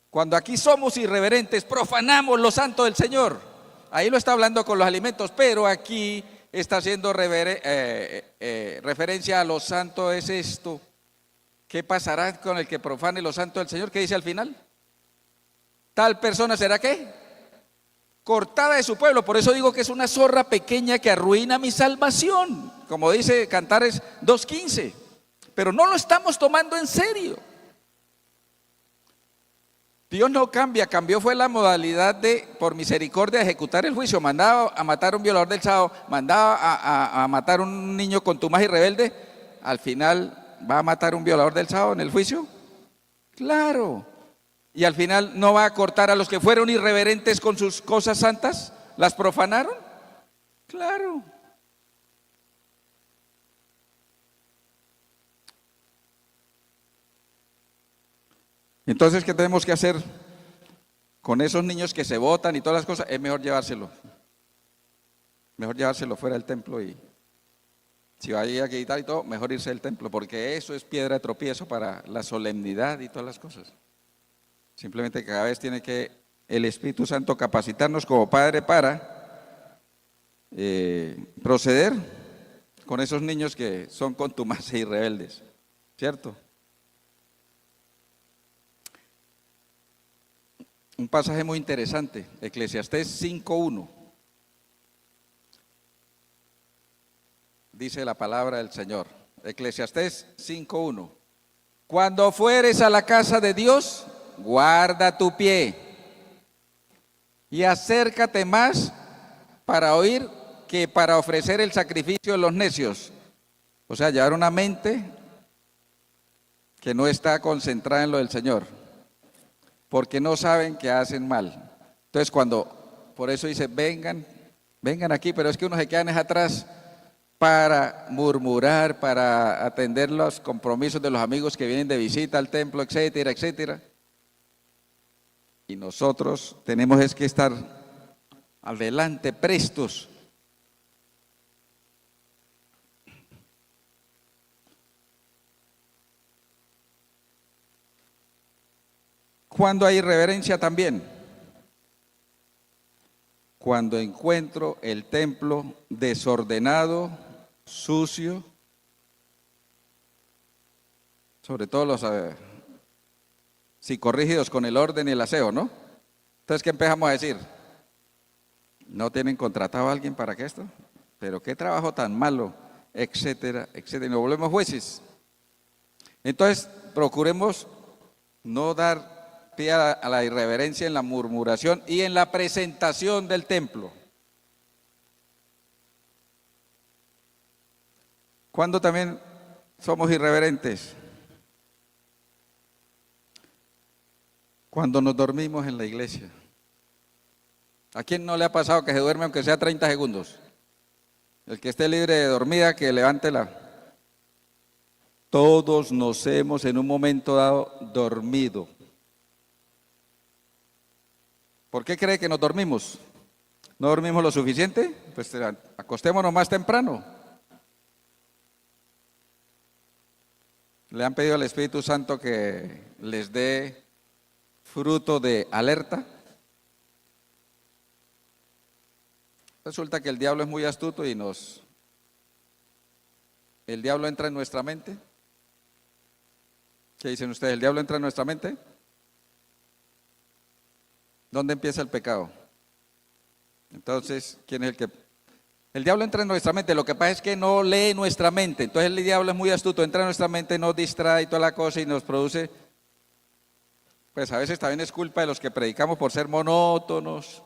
Cuando aquí somos irreverentes, profanamos lo santo del Señor. Ahí lo está hablando con los alimentos, pero aquí está haciendo referencia a lo santo es esto. ¿Qué pasará con el que profane lo santo del Señor? ¿Qué dice al final? Tal persona será ¿qué? Cortada de su pueblo. Por eso digo que es una zorra pequeña que arruina mi salvación, como dice Cantares 2:15. Pero no lo estamos tomando en serio. Dios no cambia, cambió fue la modalidad de, por misericordia, ejecutar el juicio. Mandaba a matar a un violador del sábado, mandaba a matar a un niño contumaz y rebelde. Al final, ¿va a matar a un violador del sábado en el juicio? Claro. Y al final, ¿no va a cortar a los que fueron irreverentes con sus cosas santas? ¿Las profanaron? Claro. Entonces, ¿qué tenemos que hacer con esos niños que se botan y todas las cosas? Es mejor llevárselo. Mejor llevárselo fuera del templo, y si va a ir a quitar y todo, mejor irse del templo, porque eso es piedra de tropiezo para la solemnidad y todas las cosas. Simplemente que cada vez tiene que el Espíritu Santo capacitarnos como Padre para proceder con esos niños que son contumaces y rebeldes, ¿cierto? Un pasaje muy interesante, Eclesiastés 5:1. Dice la palabra del Señor, Eclesiastés 5:1. Cuando fueres a la casa de Dios, guarda tu pie y acércate más para oír que para ofrecer el sacrificio de los necios. O sea, llevar una mente que no está concentrada en lo del Señor, porque no saben que hacen mal. Entonces por eso dice, vengan aquí, pero es que unos se quedan atrás para murmurar, para atender los compromisos de los amigos que vienen de visita al templo, etcétera, etcétera. Y nosotros tenemos es que estar adelante, prestos. Cuando hay irreverencia también, cuando encuentro el templo desordenado, sucio, sobre todo los psicorrígidos con el orden y el aseo, ¿no? Entonces, ¿qué empezamos a decir? ¿No tienen contratado a alguien para que esto? Pero qué trabajo tan malo, etcétera, etcétera. Y nos volvemos jueces. Entonces, procuremos no dar pie a la irreverencia en la murmuración y en la presentación del templo. ¿Cuándo también somos irreverentes? Cuando nos dormimos en la iglesia. ¿A quién no le ha pasado que se duerme aunque sea 30 segundos? El que esté libre de dormida, que levante la. Todos nos hemos en un momento dado dormido. ¿Por qué cree que nos dormimos? ¿No dormimos lo suficiente? Pues acostémonos más temprano. ¿Le han pedido al Espíritu Santo que les dé fruto de alerta? Resulta que el diablo es muy astuto y el diablo entra en nuestra mente. ¿Qué dicen ustedes? ¿El diablo entra en nuestra mente? ¿Dónde empieza el pecado? Entonces, ¿quién es el que? El diablo entra en nuestra mente, lo que pasa es que no lee nuestra mente. Entonces el diablo es muy astuto, entra en nuestra mente, nos distrae y toda la cosa y nos produce, pues a veces también es culpa de los que predicamos por ser monótonos,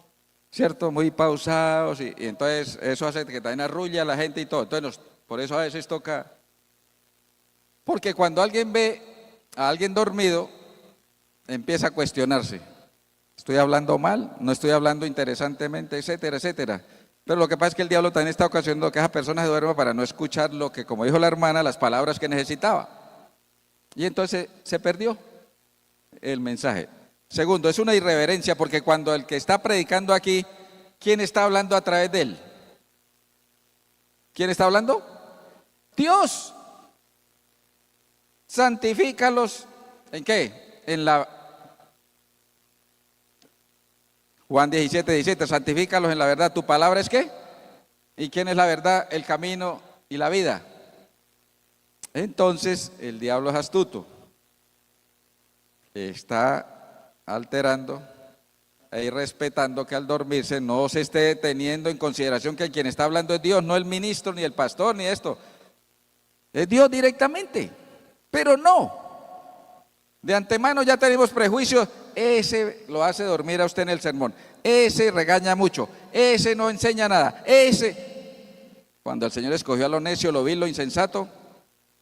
¿cierto? Muy pausados y entonces eso hace que también arrulle a la gente y todo. Entonces por eso a veces toca, porque cuando alguien ve a alguien dormido, empieza a cuestionarse. ¿Estoy hablando mal? ¿No estoy hablando interesantemente? Etcétera, etcétera. Pero lo que pasa es que el diablo también está ocasionando que esa persona se duerma para no escuchar lo que, como dijo la hermana, las palabras que necesitaba. Y entonces se perdió el mensaje. Segundo, es una irreverencia porque cuando el que está predicando aquí, ¿quién está hablando a través de él? ¿Quién está hablando? Dios. Santifícalos. ¿En qué? En la Juan 17:17, santifícalos en la verdad. ¿Tu palabra es qué? ¿Y quién es la verdad, el camino y la vida? Entonces, el diablo es astuto. Está alterando e irrespetando que al dormirse no se esté teniendo en consideración que quien está hablando es Dios, no el ministro, ni el pastor, ni esto. Es Dios directamente. Pero no. De antemano ya tenemos prejuicios. Ese lo hace dormir a usted en el sermón. Ese regaña mucho. Ese no enseña nada. Ese. Cuando el Señor escogió a lo necio, lo vil, lo insensato,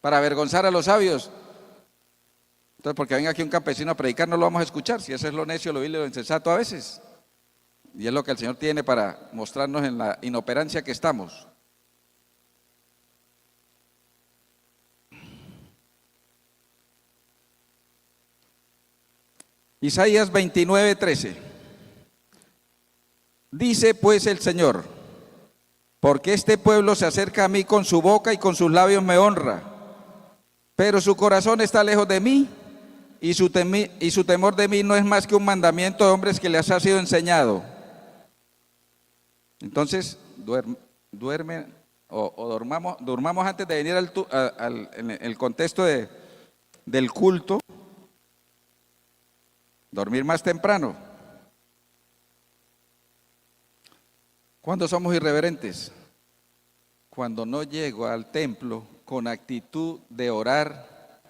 para avergonzar a los sabios. Entonces, porque venga aquí un campesino a predicar, no lo vamos a escuchar. Si ese es lo necio, lo vil y lo insensato a veces. Y es lo que el Señor tiene para mostrarnos en la inoperancia que estamos. Isaías 29:13. Dice pues el Señor, porque este pueblo se acerca a mí con su boca y con sus labios me honra, pero su corazón está lejos de mí y su temor de mí no es más que un mandamiento de hombres que les ha sido enseñado. Entonces, durmamos antes de venir en el contexto del culto. Dormir más temprano. ¿Cuándo somos irreverentes? Cuando no llego al templo con actitud de orar,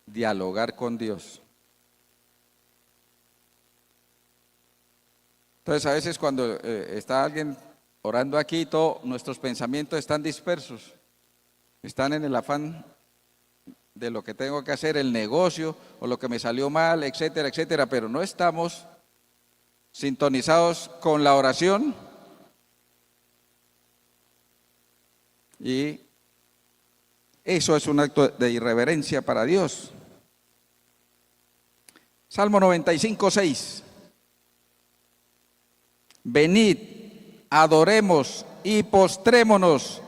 dialogar con Dios. Entonces a veces cuando está alguien orando aquí, todos nuestros pensamientos están dispersos, están en el afán de lo que tengo que hacer, el negocio o lo que me salió mal, etcétera, etcétera, pero no estamos sintonizados con la oración y eso es un acto de irreverencia para Dios. Salmo 95, 6. Venid, adoremos y postrémonos,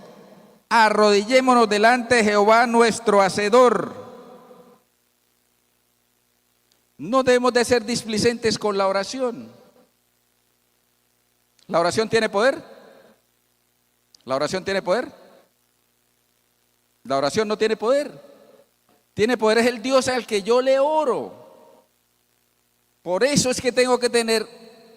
arrodillémonos delante de Jehová nuestro Hacedor. No debemos de ser displicentes con la oración. ¿La oración tiene poder? ¿La oración tiene poder? La oración no tiene poder. Tiene poder es el Dios al que yo le oro. Por eso es que tengo que tener,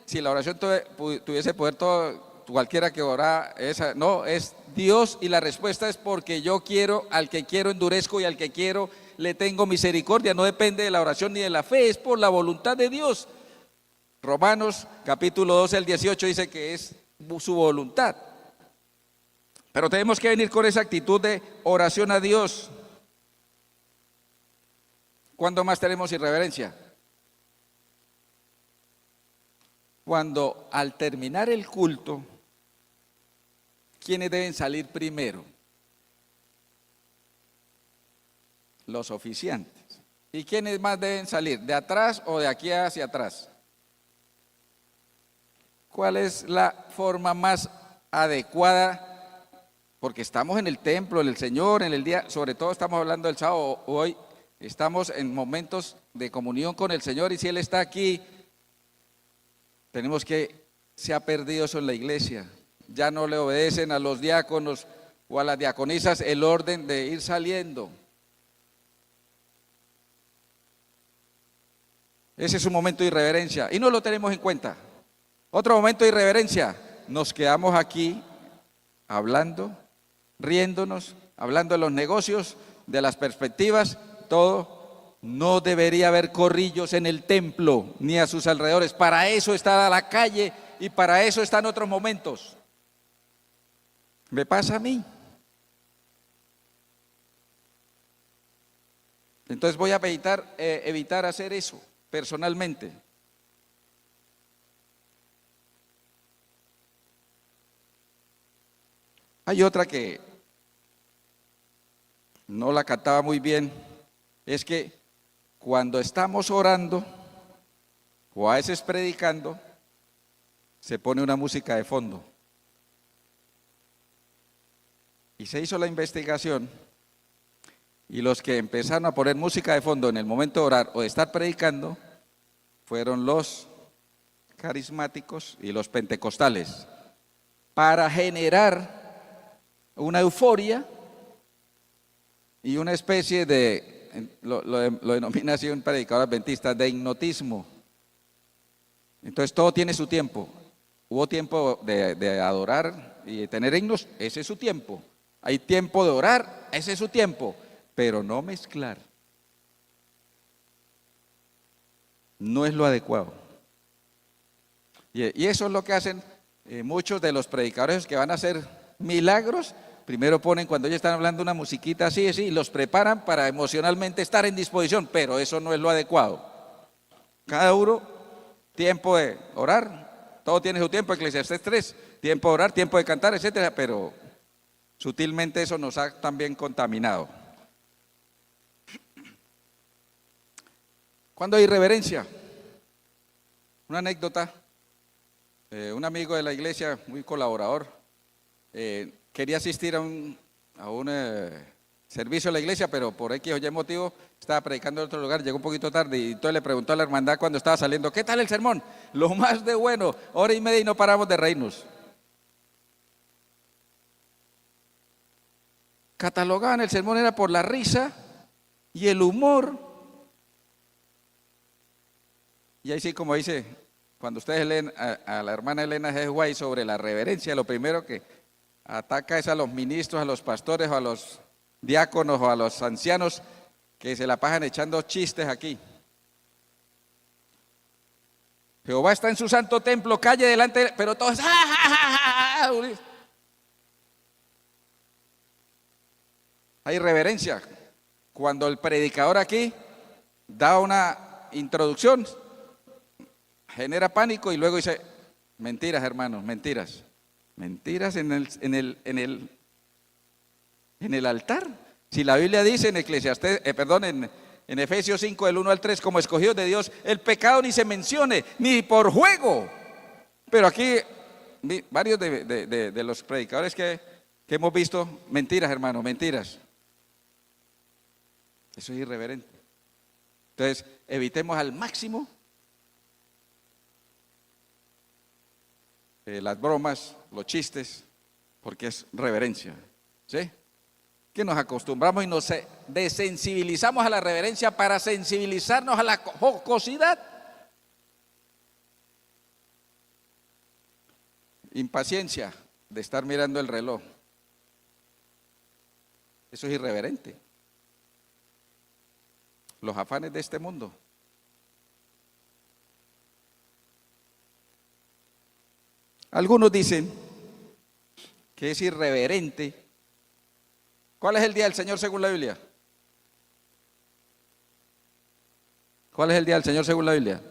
si la oración tuviese poder, todo, cualquiera que ora, no, es Dios y la respuesta es porque yo quiero, al que quiero endurezco y al que quiero le tengo misericordia. No depende de la oración ni de la fe, es por la voluntad de Dios. Romanos capítulo 12, el 18 dice que es su voluntad. Pero tenemos que venir con esa actitud de oración a Dios. ¿Cuándo más tenemos irreverencia? Cuando al terminar el culto, ¿quiénes deben salir primero? Los oficiantes. ¿Y quiénes más deben salir? ¿De atrás o de aquí hacia atrás? ¿Cuál es la forma más adecuada? Porque estamos en el templo, en el Señor, en el día, sobre todo estamos hablando del sábado, hoy estamos en momentos de comunión con el Señor y si Él está aquí, tenemos que, se ha perdido eso en la iglesia, ya no le obedecen a los diáconos o a las diaconisas el orden de ir saliendo. Ese es un momento de irreverencia y no lo tenemos en cuenta. Otro momento de irreverencia, nos quedamos aquí hablando, riéndonos, hablando de los negocios, de las perspectivas, todo. No debería haber corrillos en el templo ni a sus alrededores. Para eso está la calle y para eso están otros momentos. Me pasa a mí. Entonces voy a evitar hacer eso personalmente. Hay otra que no la captaba muy bien, es que cuando estamos orando o a veces predicando, se pone una música de fondo. Y se hizo la investigación y los que empezaron a poner música de fondo en el momento de orar o de estar predicando fueron los carismáticos y los pentecostales para generar una euforia y una especie de, lo denomina así un predicador adventista, de hipnotismo. Entonces todo tiene su tiempo. Hubo tiempo de adorar y de tener himnos, ese es su tiempo. Hay tiempo de orar, ese es su tiempo, pero no mezclar. No es lo adecuado. Y eso es lo que hacen muchos de los predicadores que van a hacer milagros. Primero ponen, cuando ellos están hablando, una musiquita así, y los preparan para emocionalmente estar en disposición, pero eso no es lo adecuado. Cada uno, tiempo de orar, todo tiene su tiempo, Eclesiastés 3, tiempo de orar, tiempo de cantar, etcétera, pero sutilmente eso nos ha también contaminado. ¿Cuándo hay irreverencia? Una anécdota, un amigo de la iglesia, muy colaborador, quería asistir a un servicio de la iglesia, pero por X o Y motivo estaba predicando en otro lugar, llegó un poquito tarde y entonces le preguntó a la hermandad cuando estaba saliendo, ¿qué tal el sermón? Lo más de bueno, hora y media y no paramos de reírnos. Catalogaban el sermón era por la risa y el humor. Y ahí sí, como dice, cuando ustedes leen a la hermana Elena G. White sobre la reverencia, lo primero que ataca es a los ministros, a los pastores, o a los diáconos o a los ancianos que se la pasan echando chistes aquí. Jehová está en su santo templo, calle delante, pero todos ¡ja, ja, ja, ja! Hay reverencia. cuando el predicador aquí da una introducción, genera pánico y luego dice, mentiras, hermanos, mentiras. Mentiras en el altar. Si la Biblia dice en Eclesiastés, en Efesios 5, del 1 al 3, como escogidos de Dios, el pecado ni se mencione, ni por juego. Pero aquí, varios de los predicadores que hemos visto, mentiras, hermano, mentiras. Eso es irreverente. Entonces, evitemos al máximo las bromas, los chistes, porque es reverencia. ¿Sí? Que nos acostumbramos y nos desensibilizamos a la reverencia para sensibilizarnos a la jocosidad. Impaciencia de estar mirando el reloj. Eso es irreverente. Los afanes de este mundo. Algunos dicen que es irreverente. ¿Cuál es el día del Señor según la Biblia? ¿Cuál es el día del Señor según la Biblia?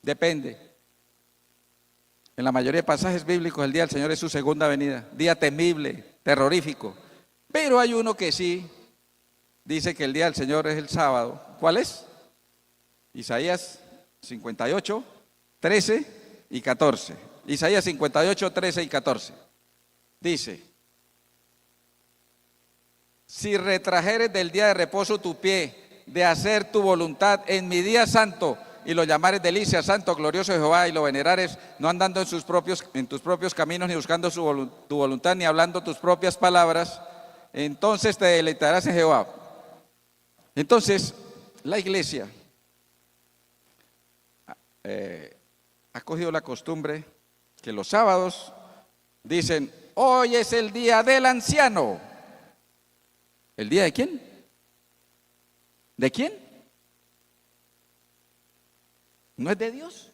Depende. En la mayoría de pasajes bíblicos el día del Señor es su segunda venida. Día temible, terrorífico. Pero hay uno que sí dice que el día del Señor es el sábado. ¿Cuál es? Isaías 58, 13 y 14. Isaías 58, 13 y 14. Dice: si retrajeres del día de reposo tu pie, de hacer tu voluntad en mi día santo, y lo llamares delicia, santo, glorioso Jehová, y lo venerares, no andando en tus propios caminos, ni buscando tu voluntad, ni hablando tus propias palabras, entonces te deleitarás en Jehová. Entonces, la iglesia ha cogido la costumbre que los sábados dicen, hoy es el día del anciano. ¿El día de quién? ¿De quién? ¿No es de Dios?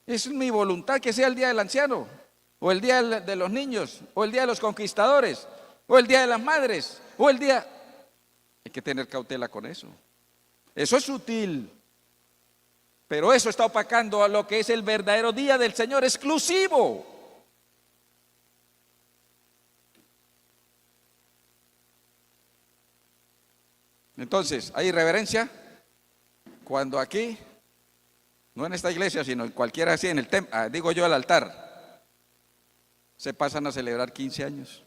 Es mi voluntad que sea el día del anciano, o el día de los niños, o el día de los conquistadores, o el día de las madres, o el día... Hay que tener cautela con eso. Eso es sutil, pero eso está opacando a lo que es el verdadero día del Señor exclusivo. Entonces, ¿hay irreverencia? Cuando aquí, no en esta iglesia, sino en cualquiera así, en el templo, digo yo, el altar, se pasan a celebrar 15 años.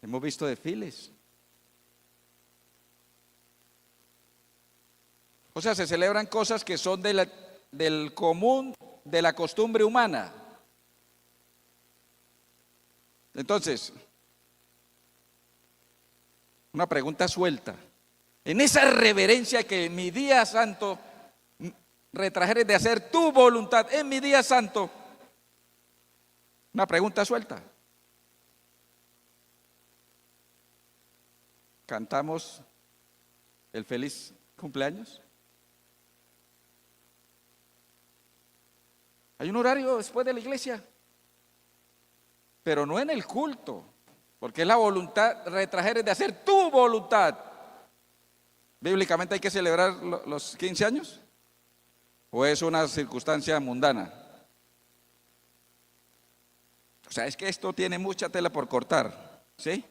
Hemos visto desfiles. O sea, se celebran cosas que son del común, de la costumbre humana. Entonces, una pregunta suelta. En esa reverencia que en mi día santo retrajeres de hacer tu voluntad en mi día santo, una pregunta suelta. ¿Cantamos el feliz cumpleaños? Hay un horario después de la iglesia, pero no en el culto, porque es la voluntad, retrajeres de hacer tu voluntad. ¿Bíblicamente hay que celebrar los 15 años? ¿O es una circunstancia mundana? O sea, es que esto tiene mucha tela por cortar, ¿sí?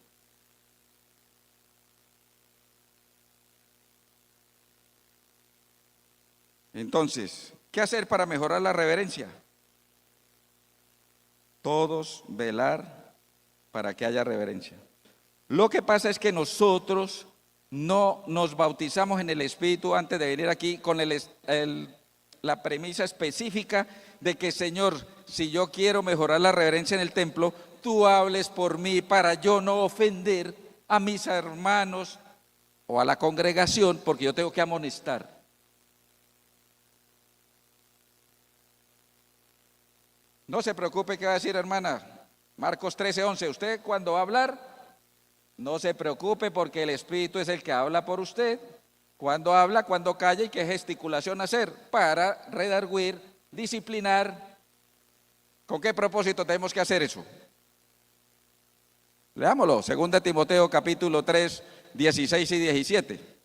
Entonces, ¿qué hacer para mejorar la reverencia? Todos velar para que haya reverencia. Lo que pasa es que nosotros no nos bautizamos en el Espíritu antes de venir aquí con la premisa específica de que, Señor, si yo quiero mejorar la reverencia en el templo, tú hables por mí para yo no ofender a mis hermanos o a la congregación, porque yo tengo que amonestar. No se preocupe qué va a decir, hermana. Marcos 13:11. Usted cuando va a hablar, no se preocupe porque el Espíritu es el que habla por usted. Cuando habla, cuando calla y qué gesticulación hacer para redarguir, disciplinar. ¿Con qué propósito tenemos que hacer eso? Leámoslo, 2 Timoteo capítulo 3, 16 y 17.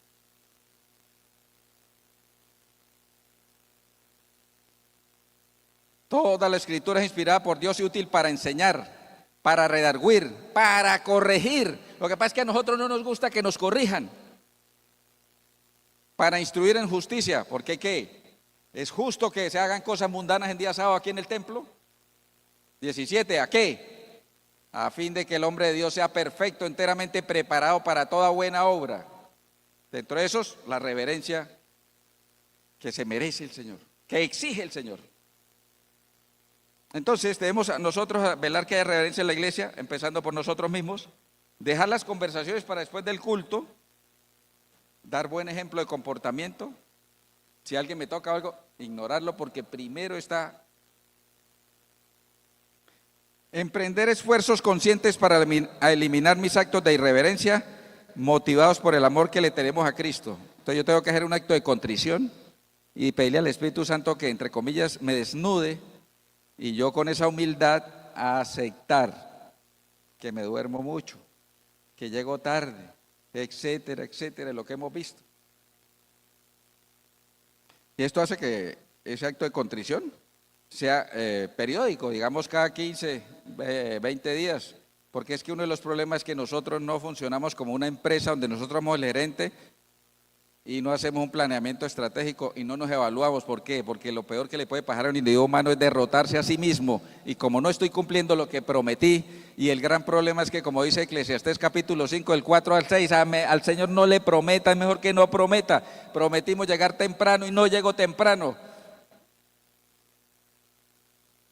Toda la escritura es inspirada por Dios y útil para enseñar, para redarguir, para corregir. Lo que pasa es que a nosotros no nos gusta que nos corrijan. Para instruir en justicia, porque ¿qué? ¿Es justo que se hagan cosas mundanas en día sábado aquí en el templo? 17, ¿a qué? A fin de que el hombre de Dios sea perfecto, enteramente preparado para toda buena obra. Dentro de esos, la reverencia que se merece el Señor, que exige el Señor. Entonces debemos nosotros velar que haya reverencia en la iglesia, empezando por nosotros mismos, dejar las conversaciones para después del culto, dar buen ejemplo de comportamiento. Si alguien me toca algo, ignorarlo porque primero está. Emprender esfuerzos conscientes para eliminar mis actos de irreverencia, motivados por el amor que le tenemos a Cristo. Entonces yo tengo que hacer un acto de contrición y pedirle al Espíritu Santo que, entre comillas, me desnude. Y yo con esa humildad aceptar que me duermo mucho, que llego tarde, etcétera, etcétera, lo que hemos visto. Y esto hace que ese acto de contrición sea periódico, digamos cada 15, 20 días, porque es que uno de los problemas es que nosotros no funcionamos como una empresa donde nosotros somos el gerente y no hacemos un planeamiento estratégico y no nos evaluamos. ¿Por qué? Porque lo peor que le puede pasar a un individuo humano es derrotarse a sí mismo. Y como no estoy cumpliendo lo que prometí, y el gran problema es que, como dice Eclesiastés capítulo 5, del 4 al 6, al Señor no le prometa, es mejor que no prometa. Prometimos llegar temprano y no llego temprano.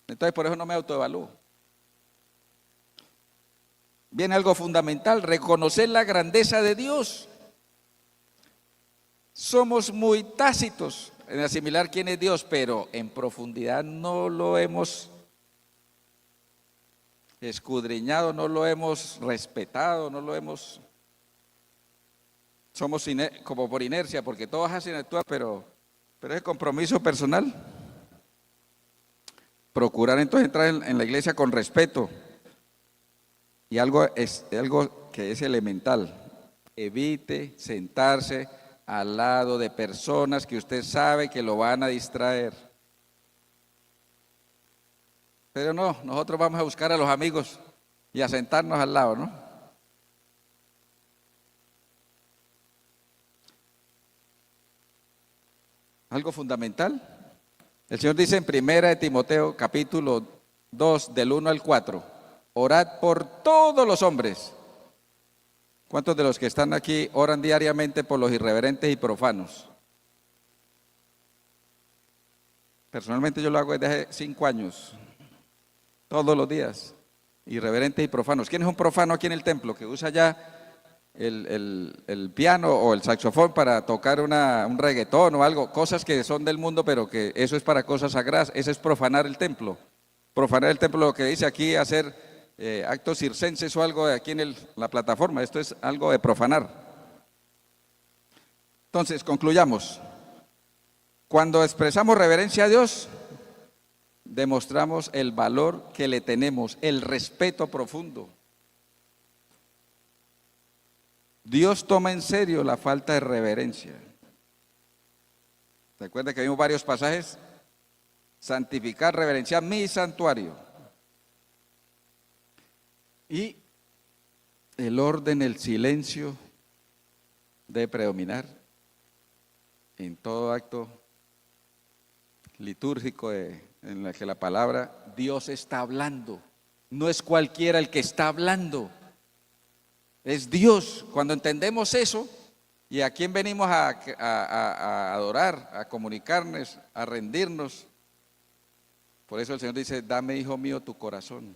Entonces por eso no me autoevalúo. Viene algo fundamental, reconocer la grandeza de Dios. Somos muy tácitos en asimilar quién es Dios, pero en profundidad no lo hemos escudriñado, no lo hemos respetado, no lo hemos. Somos como por inercia, porque todos hacen actuar, pero es compromiso personal. Procurar entonces entrar en la iglesia con respeto. Y algo que es elemental, evite sentarse al lado de personas que usted sabe que lo van a distraer. Pero no, nosotros vamos a buscar a los amigos y a sentarnos al lado, ¿no? Algo fundamental. El Señor dice en 1 Timoteo capítulo 2 del 1 al 4, orad por todos los hombres. ¿Cuántos de los que están aquí oran diariamente por los irreverentes y profanos? Personalmente yo lo hago desde hace 5 años, todos los días, irreverentes y profanos. ¿Quién es un profano aquí en el templo que usa ya el piano o el saxofón para tocar un reggaetón o algo? Cosas que son del mundo, pero que eso es para cosas sagradas. Eso es profanar el templo. Profanar el templo, lo que dice aquí, hacer actos circenses o algo aquí en la plataforma. Esto es algo de profanar. Entonces, concluyamos. Cuando expresamos reverencia a Dios, demostramos el valor que le tenemos, el respeto profundo. Dios toma en serio la falta de reverencia. Recuerda que vimos varios pasajes. Santificar, reverenciar mi santuario. Y el orden, el silencio debe predominar en todo acto litúrgico en el que la palabra Dios está hablando. No es cualquiera el que está hablando, es Dios. Cuando entendemos eso, ¿y a quién venimos a adorar, a comunicarnos, a rendirnos? Por eso el Señor dice, dame, hijo mío, tu corazón,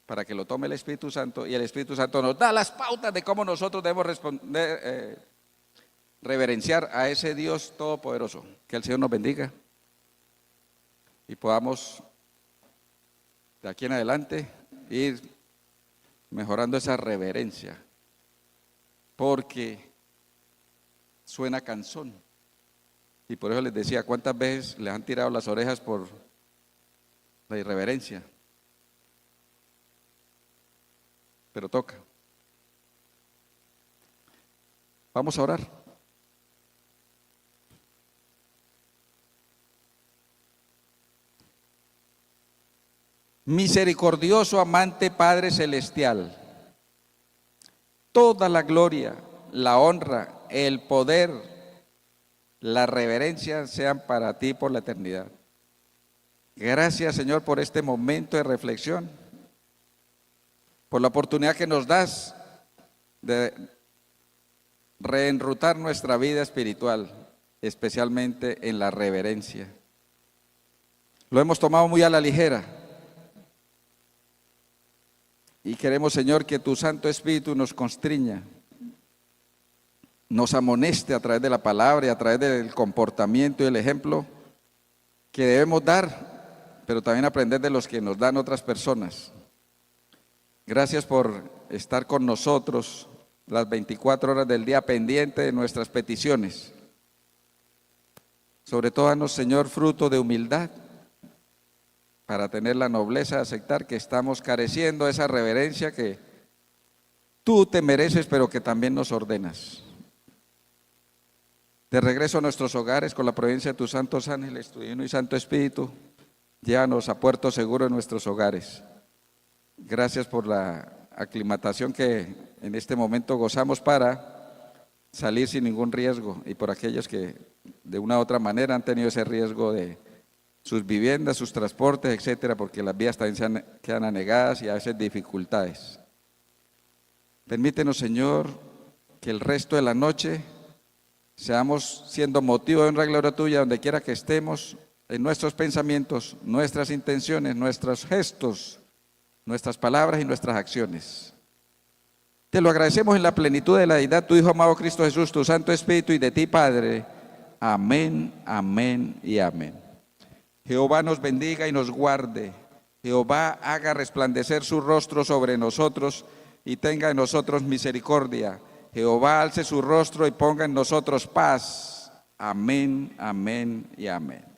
para que lo tome el Espíritu Santo, y el Espíritu Santo nos da las pautas de cómo nosotros debemos responder, reverenciar a ese Dios todopoderoso. Que el Señor nos bendiga y podamos de aquí en adelante ir mejorando esa reverencia, porque suena cansón. Y por eso les decía, ¿cuántas veces les han tirado las orejas por la irreverencia? pero toca. Vamos a orar. Misericordioso, amante Padre Celestial, toda la gloria, la honra, el poder, la reverencia sean para ti por la eternidad. Gracias, Señor, por este momento de reflexión, por la oportunidad que nos das de reenrutar nuestra vida espiritual, especialmente en la reverencia. Lo hemos tomado muy a la ligera. Y queremos, Señor, que tu Santo Espíritu nos constriña, nos amoneste a través de la palabra y a través del comportamiento y el ejemplo que debemos dar, pero también aprender de los que nos dan otras personas. Gracias por estar con nosotros las 24 horas del día pendiente de nuestras peticiones. Sobre todo, danos, Señor, fruto de humildad, para tener la nobleza de aceptar que estamos careciendo de esa reverencia que tú te mereces, pero que también nos ordenas. De regreso a nuestros hogares, con la providencia de tus santos ángeles, tu divino y santo Espíritu, llévanos a puerto seguro en nuestros hogares. Gracias por la aclimatación que en este momento gozamos para salir sin ningún riesgo, y por aquellos que de una u otra manera han tenido ese riesgo de sus viviendas, sus transportes, etcétera, porque las vías también quedan anegadas y a veces dificultades. Permítenos, Señor, que el resto de la noche seamos siendo motivo de honra y gloria tuya donde quiera que estemos, en nuestros pensamientos, nuestras intenciones, nuestros gestos, nuestras palabras y nuestras acciones. Te lo agradecemos en la plenitud de la deidad, tu Hijo amado Cristo Jesús, tu Santo Espíritu y de ti, Padre. Amén, amén y amén. Jehová nos bendiga y nos guarde. Jehová haga resplandecer su rostro sobre nosotros y tenga en nosotros misericordia. Jehová alce su rostro y ponga en nosotros paz. Amén, amén y amén.